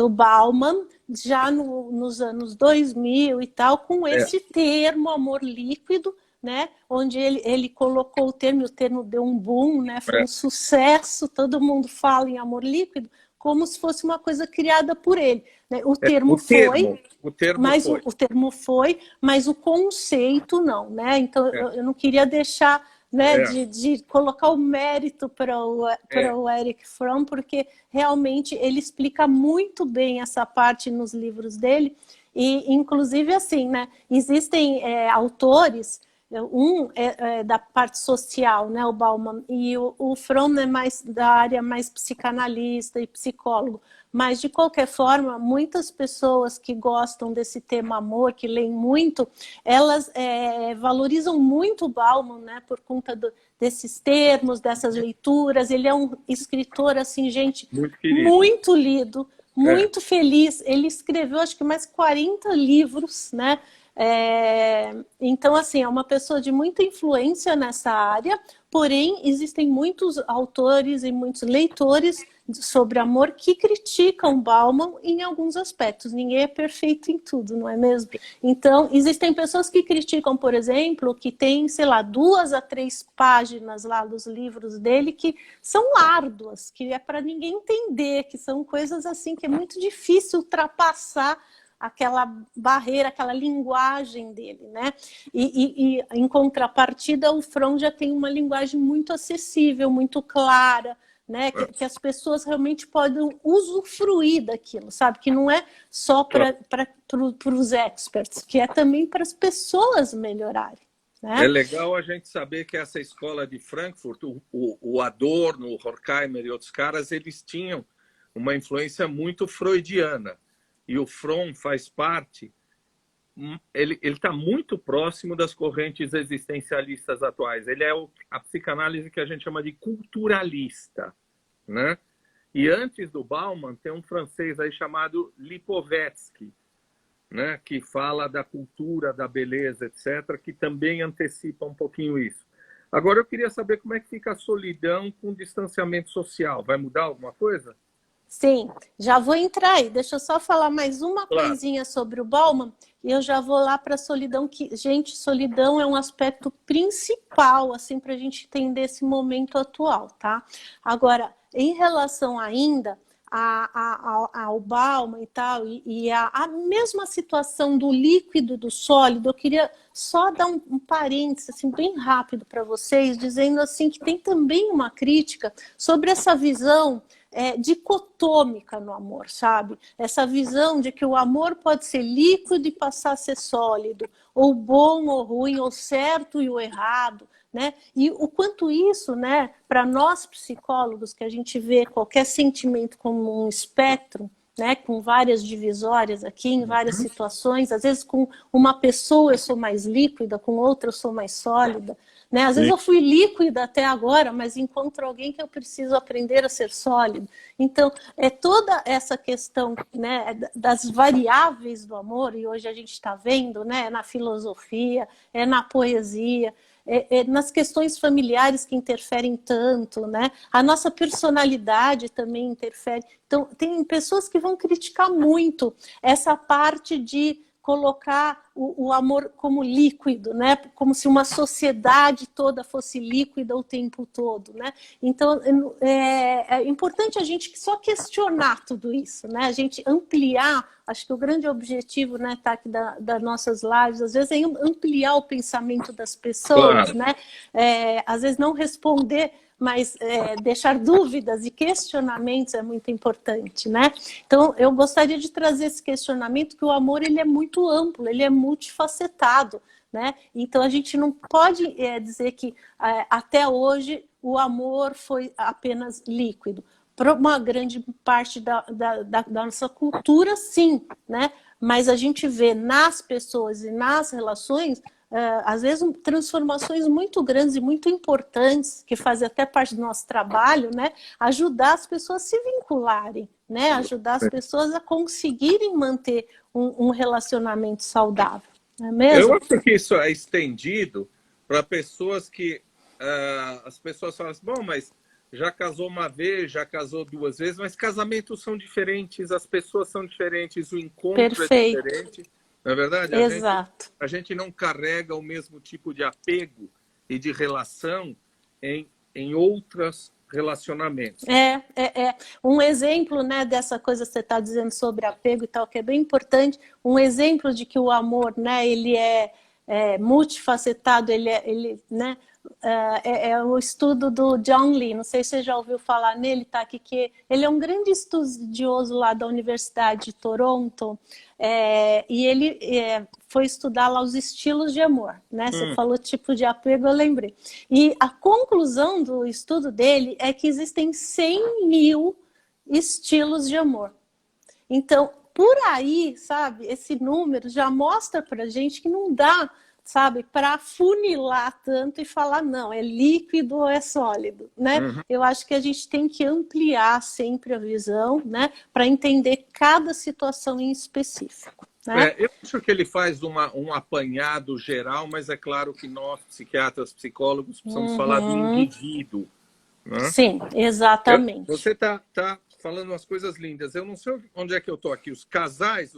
Speaker 2: Bauman, já nos anos 2000 e tal, com esse termo amor líquido, né, onde ele colocou o termo deu um boom, né, foi um sucesso, todo mundo fala em amor líquido, como se fosse uma coisa criada por ele, né? O termo foi, mas o conceito não, né? Então eu não queria deixar, né, de colocar o mérito para o Erich Fromm, porque realmente ele explica muito bem essa parte nos livros dele. E, inclusive, assim, né, existem autores, um é da parte social, né, o Bauman, e o Fromm é mais da área mais psicanalista e psicólogo. Mas, de qualquer forma, muitas pessoas que gostam desse tema amor, que leem muito, elas valorizam muito o Bauman, né, por conta desses termos, dessas leituras. Ele é um escritor, assim, gente, muito lido, muito feliz. Ele escreveu, acho que mais 40 livros, né? Então, assim, é uma pessoa de muita influência nessa área, porém, existem muitos autores e muitos leitores sobre amor que criticam Bauman em alguns aspectos. Ninguém é perfeito em tudo, não é mesmo? Então, existem pessoas que criticam, por exemplo, que tem, sei lá, 2 a 3 páginas lá dos livros dele que são árduas, que é para ninguém entender, que são coisas assim que é muito difícil ultrapassar aquela barreira, aquela linguagem dele, né? E em contrapartida, o Fromm já tem uma linguagem muito acessível, muito clara, né? Que as pessoas realmente podem usufruir daquilo, sabe? Que não é só para os experts, que é também para as pessoas melhorarem. Né?
Speaker 1: É legal a gente saber que essa escola de Frankfurt, o Adorno, o Horkheimer e outros caras, eles tinham uma influência muito freudiana. E o Fromm faz parte, ele está muito próximo das correntes existencialistas atuais. Ele é a psicanálise que a gente chama de culturalista, né? E antes do Bauman, tem um francês aí chamado Lipovetsky, né? Que fala da cultura, da beleza, etc., que também antecipa um pouquinho isso. Agora, eu queria saber como é que fica a solidão com o distanciamento social. Vai mudar alguma coisa?
Speaker 2: Sim, já vou entrar aí. Deixa eu só falar mais uma coisinha sobre o Bauman e eu já vou lá para a solidão. Gente, solidão é um aspecto principal assim, para a gente entender esse momento atual, tá? Agora, em relação ainda ao Bauman e tal, e a mesma situação do líquido e do sólido, eu queria só dar um parênteses assim, bem rápido para vocês, dizendo assim que tem também uma crítica sobre essa visão dicotômica no amor, sabe? Essa visão de que o amor pode ser líquido e passar a ser sólido, ou bom ou ruim, ou certo e o errado, né? E o quanto isso, né, para nós psicólogos, que a gente vê qualquer sentimento como um espectro, né, com várias divisórias aqui, em várias situações, às vezes com uma pessoa eu sou mais líquida, com outra eu sou mais sólida, né? Às vezes eu fui líquida até agora, mas encontro alguém que eu preciso aprender a ser sólido. Então, é toda essa questão, né, das variáveis do amor, e hoje a gente está vendo, né, na filosofia, na poesia, nas questões familiares que interferem tanto, né? A nossa personalidade também interfere. Então, tem pessoas que vão criticar muito essa parte de colocar o amor como líquido, né? Como se uma sociedade toda fosse líquida o tempo todo, né? Então, é importante a gente só questionar tudo isso, né? A gente ampliar, acho que o grande objetivo, né, tá aqui das nossas lives, às vezes é ampliar o pensamento das pessoas, claro, né? Às vezes não responder, mas deixar dúvidas e questionamentos é muito importante, né? Então, eu gostaria de trazer esse questionamento que o amor ele é muito amplo, ele é multifacetado, né? Então, a gente não pode dizer que até hoje o amor foi apenas líquido. Para uma grande parte da nossa cultura, sim, né? Mas a gente vê nas pessoas e nas relações às vezes transformações muito grandes e muito importantes, que fazem até parte do nosso trabalho, né? Ajudar as pessoas a se vincularem, né? Ajudar as pessoas a conseguirem manter um relacionamento saudável, não é mesmo?
Speaker 1: Eu acho que isso é estendido para pessoas que as pessoas falam assim, bom, mas já casou uma vez, já casou 2 vezes, mas casamentos são diferentes, as pessoas são diferentes, o encontro é diferente. Não é verdade?
Speaker 2: Exato.
Speaker 1: A gente não carrega o mesmo tipo de apego e de relação em outras relacionamentos.
Speaker 2: Um exemplo, né, dessa coisa que você está dizendo sobre apego e tal, que é bem importante, um exemplo de que o amor, né, ele é multifacetado, né, é o estudo do John Lee, não sei se você já ouviu falar nele, tá aqui, que ele é um grande estudioso lá da Universidade de Toronto, e ele foi estudar lá os estilos de amor, né? Você falou tipo de apego, eu lembrei. E a conclusão do estudo dele é que existem 100 mil estilos de amor. Então, por aí, sabe, esse número já mostra pra gente que não dá, sabe, para funilar tanto e falar, não, é líquido ou é sólido, né? Eu acho que a gente tem que ampliar sempre a visão, né, para entender cada situação em específico. Né?
Speaker 1: Eu acho que ele faz um apanhado geral, mas é claro que nós, psiquiatras, psicólogos, precisamos falar do indivíduo. Né?
Speaker 2: Sim, exatamente.
Speaker 1: Você tá falando umas coisas lindas. Eu não sei onde é que eu estou aqui. Os casais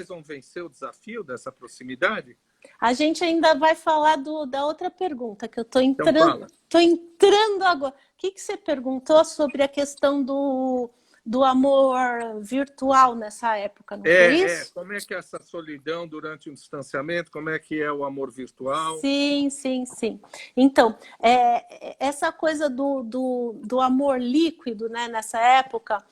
Speaker 1: vão vencer o desafio dessa proximidade?
Speaker 2: A gente ainda vai falar da outra pergunta, que eu estou entrando,
Speaker 1: então,
Speaker 2: tô entrando agora. O que você perguntou sobre a questão do amor virtual nessa época, não foi isso?
Speaker 1: Como é que é essa solidão durante um distanciamento? Como é que é o amor virtual?
Speaker 2: Sim. Então, essa coisa do amor líquido, né, nessa época,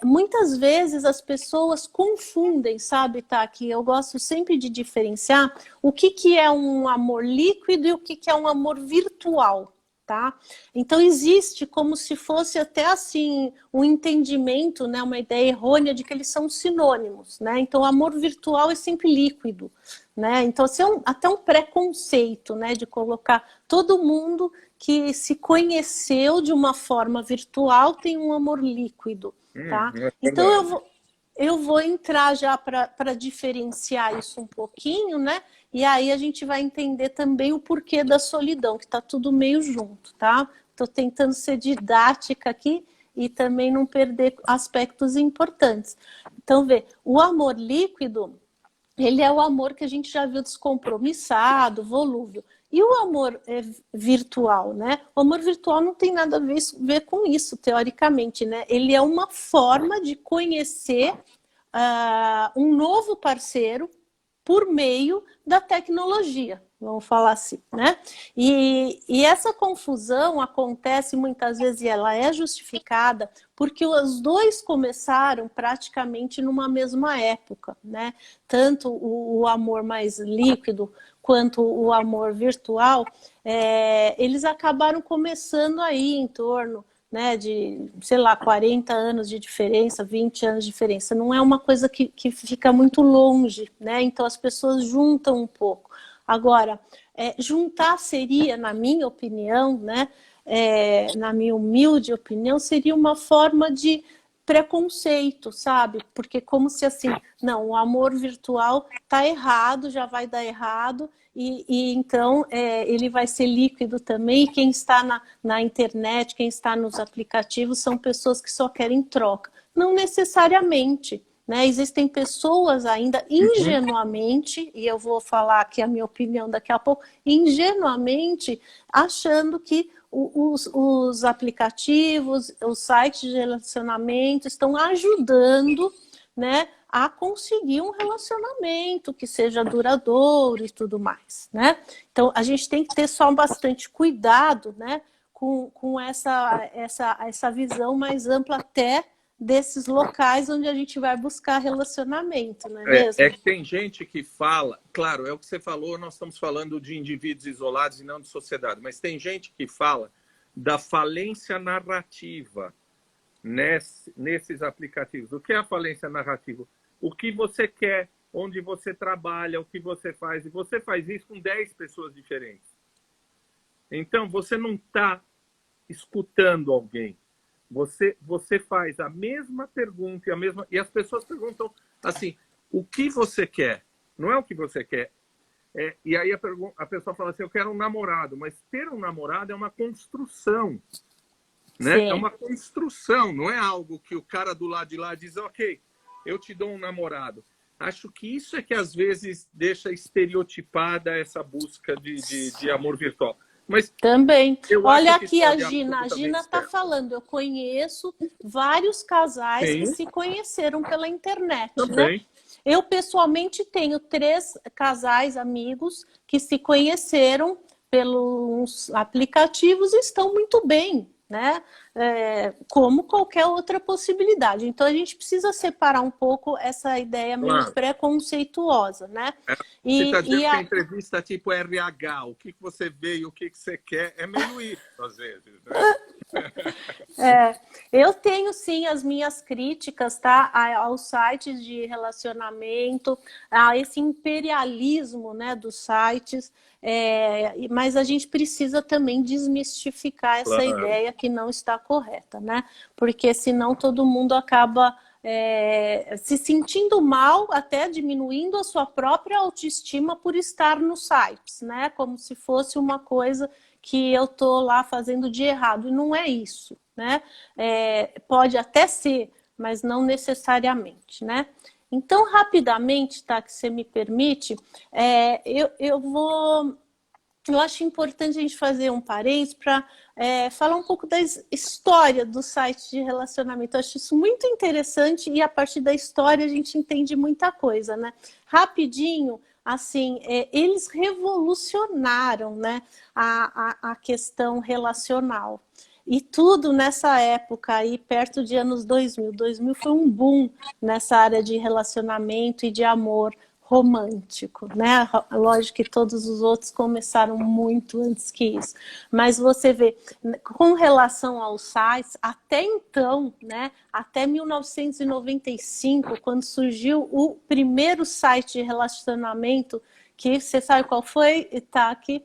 Speaker 2: muitas vezes as pessoas confundem, sabe, tá? Que eu gosto sempre de diferenciar o que é um amor líquido e o que é um amor virtual. Tá? Então existe como se fosse até assim um entendimento, né, uma ideia errônea de que eles são sinônimos, né? Então o amor virtual é sempre líquido, né? Então assim, até um preconceito, né, de colocar todo mundo que se conheceu de uma forma virtual tem um amor líquido, tá? Então eu vou entrar já para diferenciar isso um pouquinho, né? E aí a gente vai entender também o porquê da solidão, que está tudo meio junto, tá? Estou tentando ser didática aqui e também não perder aspectos importantes. Então, o amor líquido, ele é o amor que a gente já viu descompromissado, volúvel. E o amor virtual, né? O amor virtual não tem nada a ver com isso, teoricamente, né? Ele é uma forma de conhecer um novo parceiro por meio da tecnologia, vamos falar assim, né? E essa confusão acontece muitas vezes, e ela é justificada, porque os dois começaram praticamente numa mesma época, né? Tanto o amor mais líquido quanto o amor virtual, eles acabaram começando aí em torno, né, de, sei lá, 40 anos de diferença, 20 anos de diferença. Não é uma coisa que fica muito longe, né? Então as pessoas juntam um pouco. Agora, juntar seria, na minha opinião, né, na minha humilde opinião, seria uma forma de preconceito, sabe? Porque como se assim, não, o amor virtual tá errado, já vai dar errado, e então ele vai ser líquido também, e quem está na internet, quem está nos aplicativos são pessoas que só querem troca. Não necessariamente, né? Existem pessoas ainda ingenuamente, e eu vou falar aqui a minha opinião daqui a pouco, ingenuamente achando que os aplicativos, os sites de relacionamento estão ajudando, né, a conseguir um relacionamento que seja duradouro e tudo mais, né? Então, a gente tem que ter só bastante cuidado, né, com essa visão mais ampla até desses locais onde a gente vai buscar relacionamento, não é mesmo?
Speaker 1: É que tem gente que fala, claro, é o que você falou, nós estamos falando de indivíduos isolados e não de sociedade, mas tem gente que fala da falência narrativa nesses aplicativos. O que é a falência narrativa? O que você quer, onde você trabalha, o que você faz. E você faz isso com 10 pessoas diferentes. Então, você não está escutando alguém. Você faz a mesma pergunta e as pessoas perguntam assim, o que você quer? Não é o que você quer. E aí a pessoa fala assim, eu quero um namorado. Mas ter um namorado é uma construção. Né? É uma construção, não é algo que o cara do lado de lá diz, ok, eu te dou um namorado. Acho que isso é que às vezes deixa estereotipada essa busca de amor virtual. Mas
Speaker 2: Também.
Speaker 1: eu
Speaker 2: Olha
Speaker 1: acho que
Speaker 2: aqui a
Speaker 1: pode
Speaker 2: Gina. A
Speaker 1: absolutamente
Speaker 2: Gina está
Speaker 1: ser.
Speaker 2: falando. Eu conheço vários casais que
Speaker 1: Sim,
Speaker 2: se conheceram pela internet, né?
Speaker 1: também.
Speaker 2: Eu pessoalmente tenho 3 casais amigos que se conheceram pelos aplicativos e estão muito bem, né? Como qualquer outra possibilidade. Então a gente precisa separar um pouco essa ideia meio
Speaker 1: Claro.
Speaker 2: preconceituosa, né?
Speaker 1: Você está
Speaker 2: E
Speaker 1: dizendo que a
Speaker 2: a,
Speaker 1: entrevista tipo RH, o que você vê e o que você quer, é meio isso, às vezes, né?
Speaker 2: Eu tenho sim as minhas críticas, tá, aos sites de relacionamento, a esse imperialismo, né, dos sites, mas a gente precisa também desmistificar essa
Speaker 1: Claro.
Speaker 2: ideia que não está correta, né? Porque senão todo mundo acaba se sentindo mal, até diminuindo a sua própria autoestima por estar nos sites, né? Como se fosse uma coisa que eu tô lá fazendo de errado, e não é isso, né? Pode até ser, mas não necessariamente, né? Então, rapidamente, tá, que você me permite, eu acho importante a gente fazer um parênteses para falar um pouco da história do site de relacionamento. Eu acho isso muito interessante e a partir da história a gente entende muita coisa, né? Rapidinho, assim, eles revolucionaram, né, a questão relacional. E tudo nessa época aí, perto de anos 2000. 2000 foi um boom nessa área de relacionamento e de amor romântico, né? Lógico que todos os outros começaram muito antes que isso. Mas você vê, com relação aos sites, até então, né? Até 1995, quando surgiu o primeiro site de relacionamento, que você sabe qual foi, Itaque?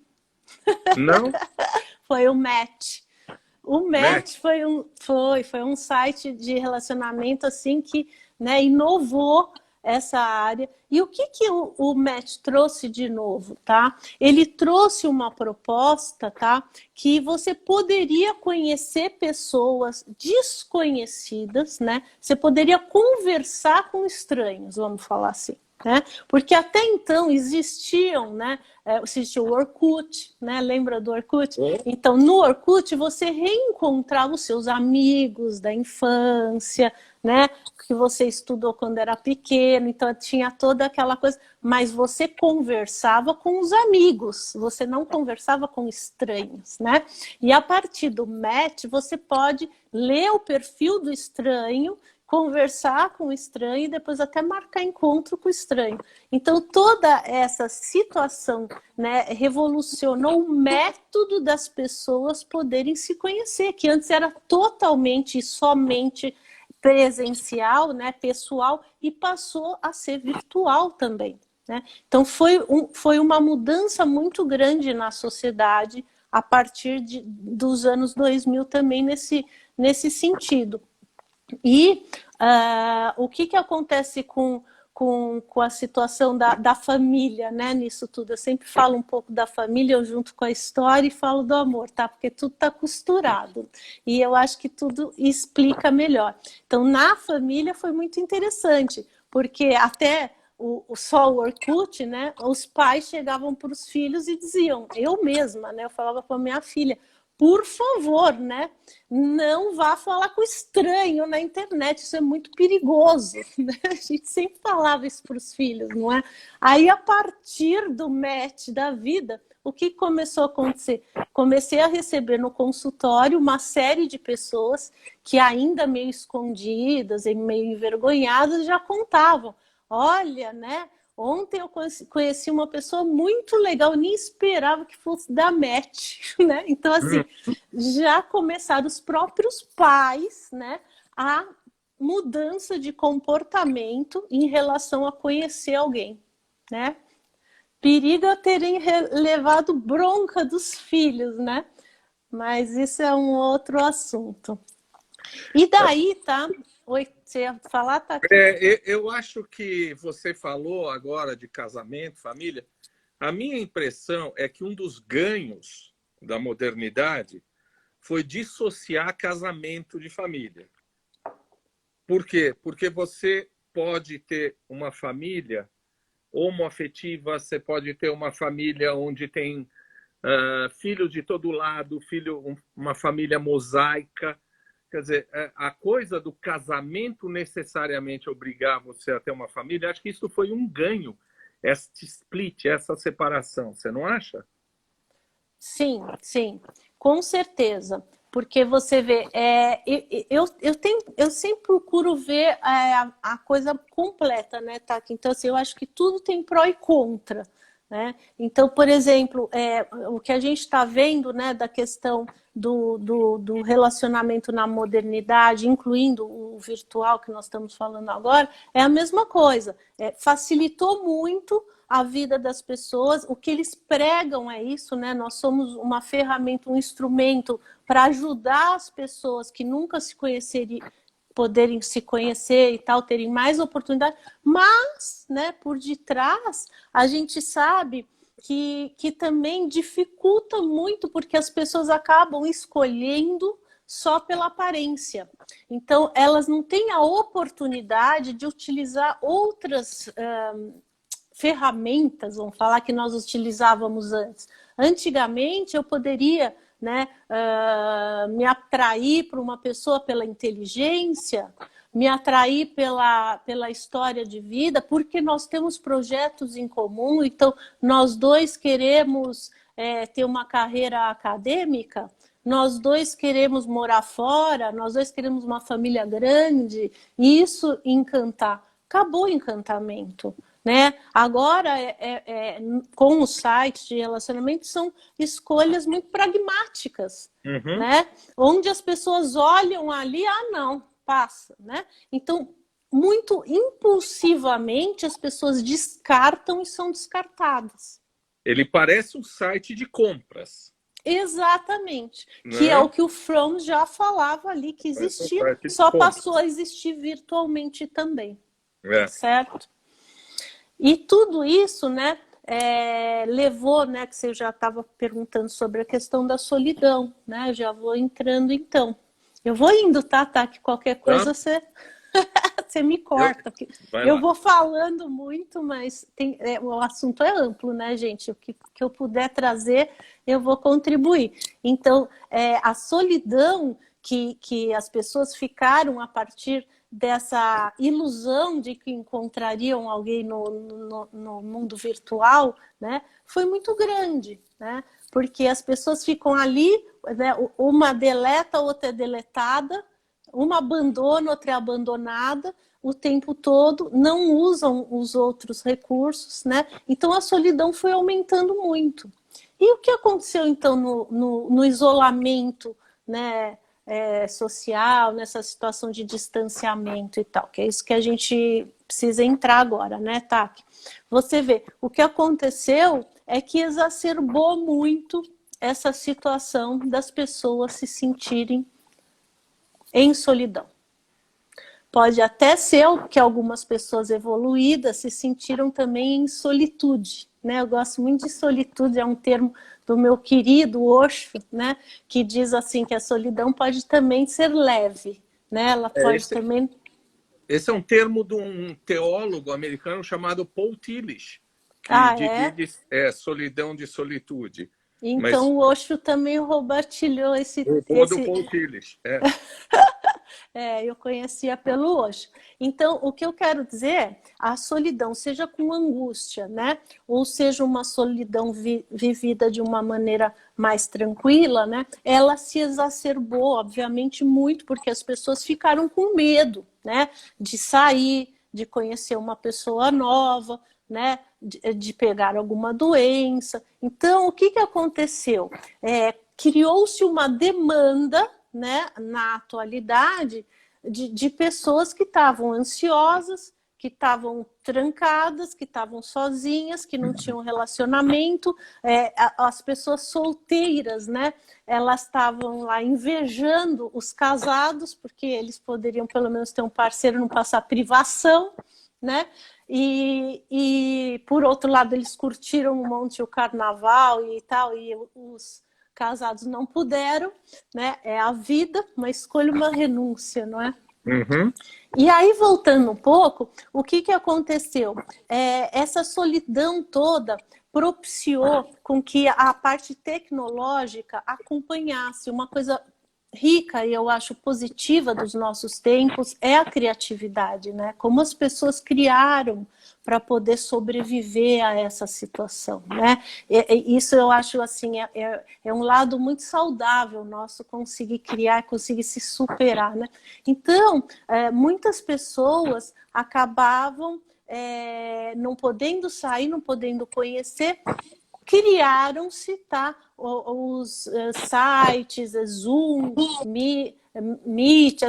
Speaker 1: Não?
Speaker 2: Foi o Match. O Match
Speaker 1: Match?
Speaker 2: foi um site de relacionamento assim que, né, inovou essa área. E o que o Match trouxe de novo, tá? Ele trouxe uma proposta, tá? Que você poderia conhecer pessoas desconhecidas, né? Você poderia conversar com estranhos, vamos falar assim. Né? Porque até então existiam, né? Existia o Orkut, né? Lembra do Orkut? Então, no Orkut, você reencontrava os seus amigos da infância, né? Que você estudou quando era pequeno, então tinha toda aquela coisa, mas você conversava com os amigos, você não conversava com estranhos, né? E a partir do Match, você pode ler o perfil do estranho, conversar com o estranho e depois até marcar encontro com o estranho. Então, toda essa situação, né, revolucionou o método das pessoas poderem se conhecer, que antes era totalmente e somente presencial, né, pessoal, e passou a ser virtual também. Né? Então, foi uma mudança muito grande na sociedade a partir dos anos 2000 também nesse sentido. E o que acontece com a situação da família, né, nisso tudo? Eu sempre falo um pouco da família, eu junto com a história e falo do amor, tá? Porque tudo está costurado. E eu acho que tudo explica melhor. Então, na família foi muito interessante, porque até só o Orkut, né, os pais chegavam para os filhos e diziam, eu mesma, né, eu falava para a minha filha, por favor, né? Não vá falar com estranho na internet, isso é muito perigoso. Né? A gente sempre falava isso para os filhos, não é? Aí, a partir do match da vida, o que começou a acontecer? Comecei a receber no consultório uma série de pessoas que ainda meio escondidas e meio envergonhadas já contavam. Olha, né? Ontem eu conheci uma pessoa muito legal, nem esperava que fosse da match, né? Então, assim, já começaram os próprios pais, né, a mudança de comportamento em relação a conhecer alguém, né? Perigo a terem levado bronca dos filhos, né? Mas isso é um outro assunto. E daí, tá? Oi, você ia falar, tá aqui?
Speaker 1: Eu acho que você falou agora de casamento, família. A minha impressão é que um dos ganhos da modernidade foi dissociar casamento de família. Por quê? Porque você pode ter uma família homoafetiva, você pode ter uma família onde tem filho de todo lado, uma família mosaica. Quer dizer, a coisa do casamento necessariamente obrigar você a ter uma família, acho que isso foi um ganho, este split, essa separação, você não acha?
Speaker 2: Sim, sim, com certeza. Porque você vê, eu sempre procuro ver a coisa completa, né, Taki? Então, assim, eu acho que tudo tem pró e contra, né? Então, por exemplo, o que a gente está vendo, né, da questão do relacionamento na modernidade, incluindo o virtual que nós estamos falando agora, é a mesma coisa. Facilitou muito a vida das pessoas, o que eles pregam é isso, né? Nós somos uma ferramenta, um instrumento para ajudar as pessoas que nunca se conheceriam, poderem se conhecer e tal, terem mais oportunidade, mas, né, por detrás, a gente sabe que também dificulta muito, porque as pessoas acabam escolhendo só pela aparência. Então, elas não têm a oportunidade de utilizar outras ferramentas, vamos falar, que nós utilizávamos antes. Antigamente, eu poderia, né, me atrair para uma pessoa pela inteligência, me atrair pela história de vida, porque nós temos projetos em comum, então nós dois queremos ter uma carreira acadêmica, nós dois queremos morar fora, nós dois queremos uma família grande, e isso encantar. Acabou o encantamento. Né? Agora, com os sites de relacionamento, são escolhas muito pragmáticas, né? Onde as pessoas olham ali, não, passa. Né? Então, muito impulsivamente, as pessoas descartam e são descartadas.
Speaker 1: Ele parece um site de compras.
Speaker 2: Exatamente.
Speaker 1: Né?
Speaker 2: Que é o que o Fromm já falava ali, que existia, só passou a existir virtualmente também. Certo? E tudo isso, né, levou, né, que você já estava perguntando sobre a questão da solidão, né? Eu já vou entrando então. Eu vou indo, tá? Que qualquer coisa você me corta. Eu vou falando muito, mas o assunto é amplo, né, gente? O que eu puder trazer, eu vou contribuir. Então, a solidão que as pessoas ficaram a partir dessa ilusão de que encontrariam alguém no mundo virtual, né, foi muito grande, né? Porque as pessoas ficam ali, né, uma deleta, outra é deletada, uma abandona, outra é abandonada o tempo todo, não usam os outros recursos, né? Então a solidão foi aumentando muito. E o que aconteceu então no isolamento, né, social, nessa situação de distanciamento e tal, que é isso que a gente precisa entrar agora, né, Taki? Você vê, o que aconteceu é que exacerbou muito essa situação das pessoas se sentirem em solidão. Pode até ser que algumas pessoas evoluídas se sentiram também em solitude, né? Eu gosto muito de solitude, é um termo do meu querido Osho, né? Que diz assim que a solidão pode também ser leve, né? Ela pode também...
Speaker 1: Esse é um termo de um teólogo americano chamado Paul Tillich, que divide solidão de solitude.
Speaker 2: Então o Osho também compartilhou esse...
Speaker 1: do Paul Tillich,
Speaker 2: eu conhecia pelo Osho. Então, o que eu quero dizer é, a solidão, seja com angústia, né? Ou seja uma solidão vivida de uma maneira mais tranquila, né? Ela se exacerbou, obviamente, muito, porque as pessoas ficaram com medo, né? De sair, de conhecer uma pessoa nova, né? De pegar alguma doença. Então, o que aconteceu? Criou-se uma demanda, né, na atualidade, de pessoas que estavam ansiosas, que estavam trancadas, que estavam sozinhas, que não tinham relacionamento, as pessoas solteiras, né, elas estavam lá invejando os casados, porque eles poderiam pelo menos ter um parceiro, não passar privação, né, e por outro lado eles curtiram um monte o carnaval e tal, e os casados não puderam, né? É a vida, uma escolha, uma renúncia, não é? E aí, voltando um pouco, o que aconteceu? Essa solidão toda propiciou com que a parte tecnológica acompanhasse. Uma coisa rica e eu acho positiva dos nossos tempos é a criatividade, né? Como as pessoas criaram para poder sobreviver a essa situação, né? Isso eu acho assim é um lado muito saudável nosso conseguir criar, conseguir se superar, né? Então muitas pessoas acabavam não podendo sair, não podendo conhecer, criaram-se, tá, os sites, Zoom, Meet,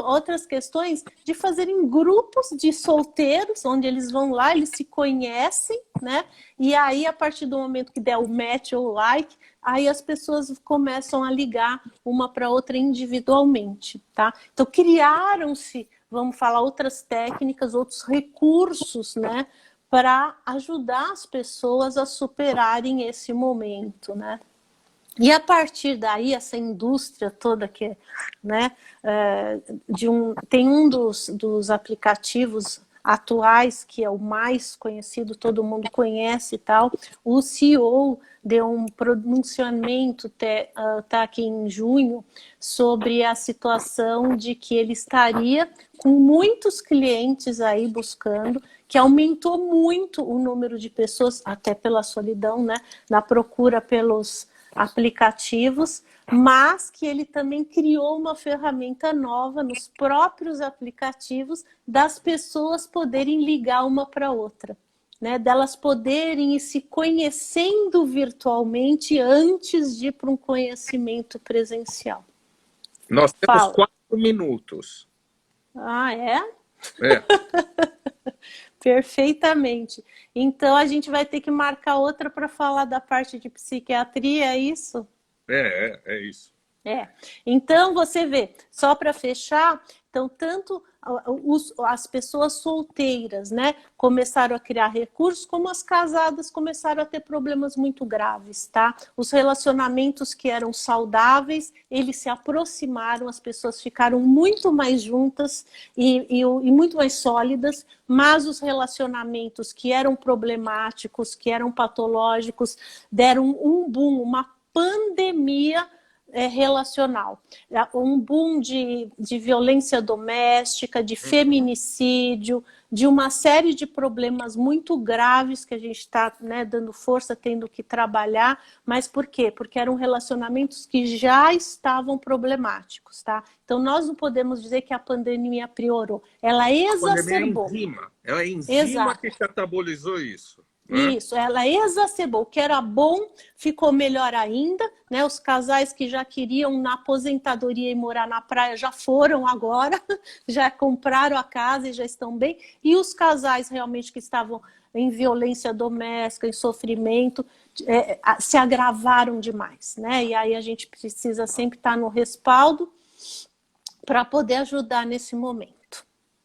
Speaker 2: outras questões de fazerem grupos de solteiros, onde eles vão lá, eles se conhecem, né? E aí, a partir do momento que der o match ou o like, aí as pessoas começam a ligar uma para outra individualmente, tá? Então, criaram-se, vamos falar, outras técnicas, outros recursos, né? Para ajudar as pessoas a superarem esse momento, né? E a partir daí, essa indústria toda que, né, tem um dos aplicativos atuais, que é o mais conhecido, todo mundo conhece e tal, o CEO deu um pronunciamento, tá aqui em junho, sobre a situação de que ele estaria com muitos clientes aí buscando, que aumentou muito o número de pessoas, até pela solidão, né, na procura pelos aplicativos, mas que ele também criou uma ferramenta nova nos próprios aplicativos das pessoas poderem ligar uma para outra, né? Delas poderem ir se conhecendo virtualmente antes de ir para um conhecimento presencial.
Speaker 1: Nós temos 4 minutos.
Speaker 2: Ah, é?
Speaker 1: É.
Speaker 2: Perfeitamente. Então a gente vai ter que marcar outra para falar da parte de psiquiatria, é isso?
Speaker 1: É isso.
Speaker 2: Então você vê, só para fechar, então tanto as pessoas solteiras, né, começaram a criar recursos, como as casadas começaram a ter problemas muito graves, tá? Os relacionamentos que eram saudáveis, eles se aproximaram, as pessoas ficaram muito mais juntas e muito mais sólidas, mas os relacionamentos que eram problemáticos, que eram patológicos, deram um boom, uma pandemia relacional. Um boom de violência doméstica, de feminicídio, de uma série de problemas muito graves que a gente está, né, dando força, tendo que trabalhar. Mas por quê? Porque eram relacionamentos que já estavam problemáticos, tá? Então nós não podemos dizer que a pandemia piorou. Ela exacerbou.
Speaker 1: Ela é enzima que catabolizou isso.
Speaker 2: Isso, ela exacerbou. O que era bom ficou melhor ainda, né? Os casais que já queriam na aposentadoria e morar na praia já foram agora, já compraram a casa e já estão bem. E os casais realmente que estavam em violência doméstica, em sofrimento, se agravaram demais, né? E aí a gente precisa sempre estar no respaldo para poder ajudar nesse momento.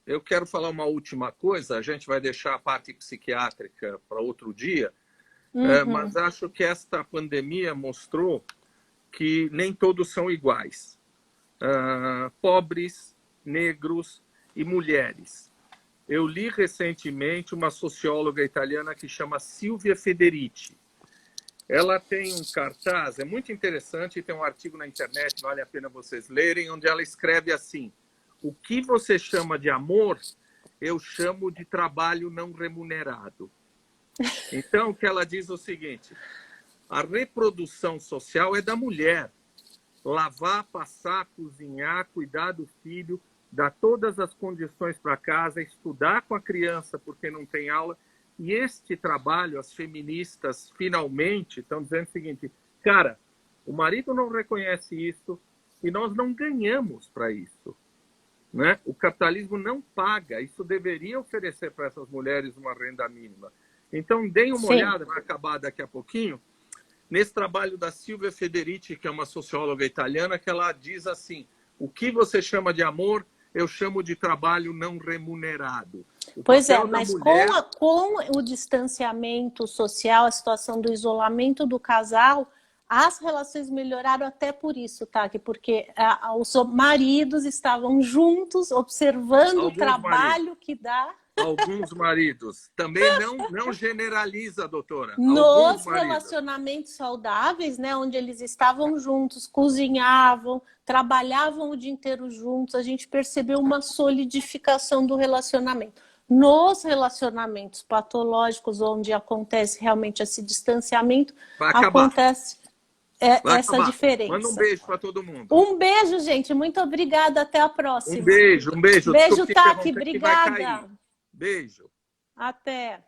Speaker 1: Eu quero falar uma última coisa, a gente vai deixar a parte psiquiátrica para outro dia, mas acho que esta pandemia mostrou que nem todos são iguais. Pobres, negros e mulheres. Eu li recentemente uma socióloga italiana que chama Silvia Federici. Ela tem um cartaz, é muito interessante, tem um artigo na internet, vale a pena vocês lerem, onde ela escreve assim: o que você chama de amor, eu chamo de trabalho não remunerado. Então, o que ela diz é o seguinte: a reprodução social é da mulher. Lavar, passar, cozinhar, cuidar do filho, dar todas as condições para casa, estudar com a criança porque não tem aula. E este trabalho, as feministas finalmente estão dizendo o seguinte: cara, o marido não reconhece isso e nós não ganhamos para isso. Né? O capitalismo não paga, isso deveria oferecer para essas mulheres uma renda mínima. Então, deem uma olhada, vai acabar daqui a pouquinho, nesse trabalho da Silvia Federici, que é uma socióloga italiana, que ela diz assim: o que você chama de amor, eu chamo de trabalho não remunerado.
Speaker 2: Pois é, mas mulher... com o distanciamento social, a situação do isolamento do casal, as relações melhoraram até por isso, tá? Porque os maridos estavam juntos, observando o trabalho que dá
Speaker 1: Alguns maridos. Também não generaliza, doutora.
Speaker 2: Nos
Speaker 1: Alguns maridos.
Speaker 2: relacionamentos saudáveis, né, onde eles estavam juntos, cozinhavam, trabalhavam o dia inteiro juntos, a gente percebeu uma solidificação do relacionamento. Nos relacionamentos patológicos, onde acontece realmente esse distanciamento,
Speaker 1: Vai acabar.
Speaker 2: acontece
Speaker 1: Vai
Speaker 2: essa
Speaker 1: acabar.
Speaker 2: diferença.
Speaker 1: Manda um beijo para todo mundo.
Speaker 2: Um beijo, gente. Muito obrigada. Até a próxima.
Speaker 1: Um beijo, um beijo.
Speaker 2: Beijo,
Speaker 1: Desculpe
Speaker 2: Taki.
Speaker 1: interromper que vai
Speaker 2: Obrigada.
Speaker 1: cair. Beijo.
Speaker 2: Até.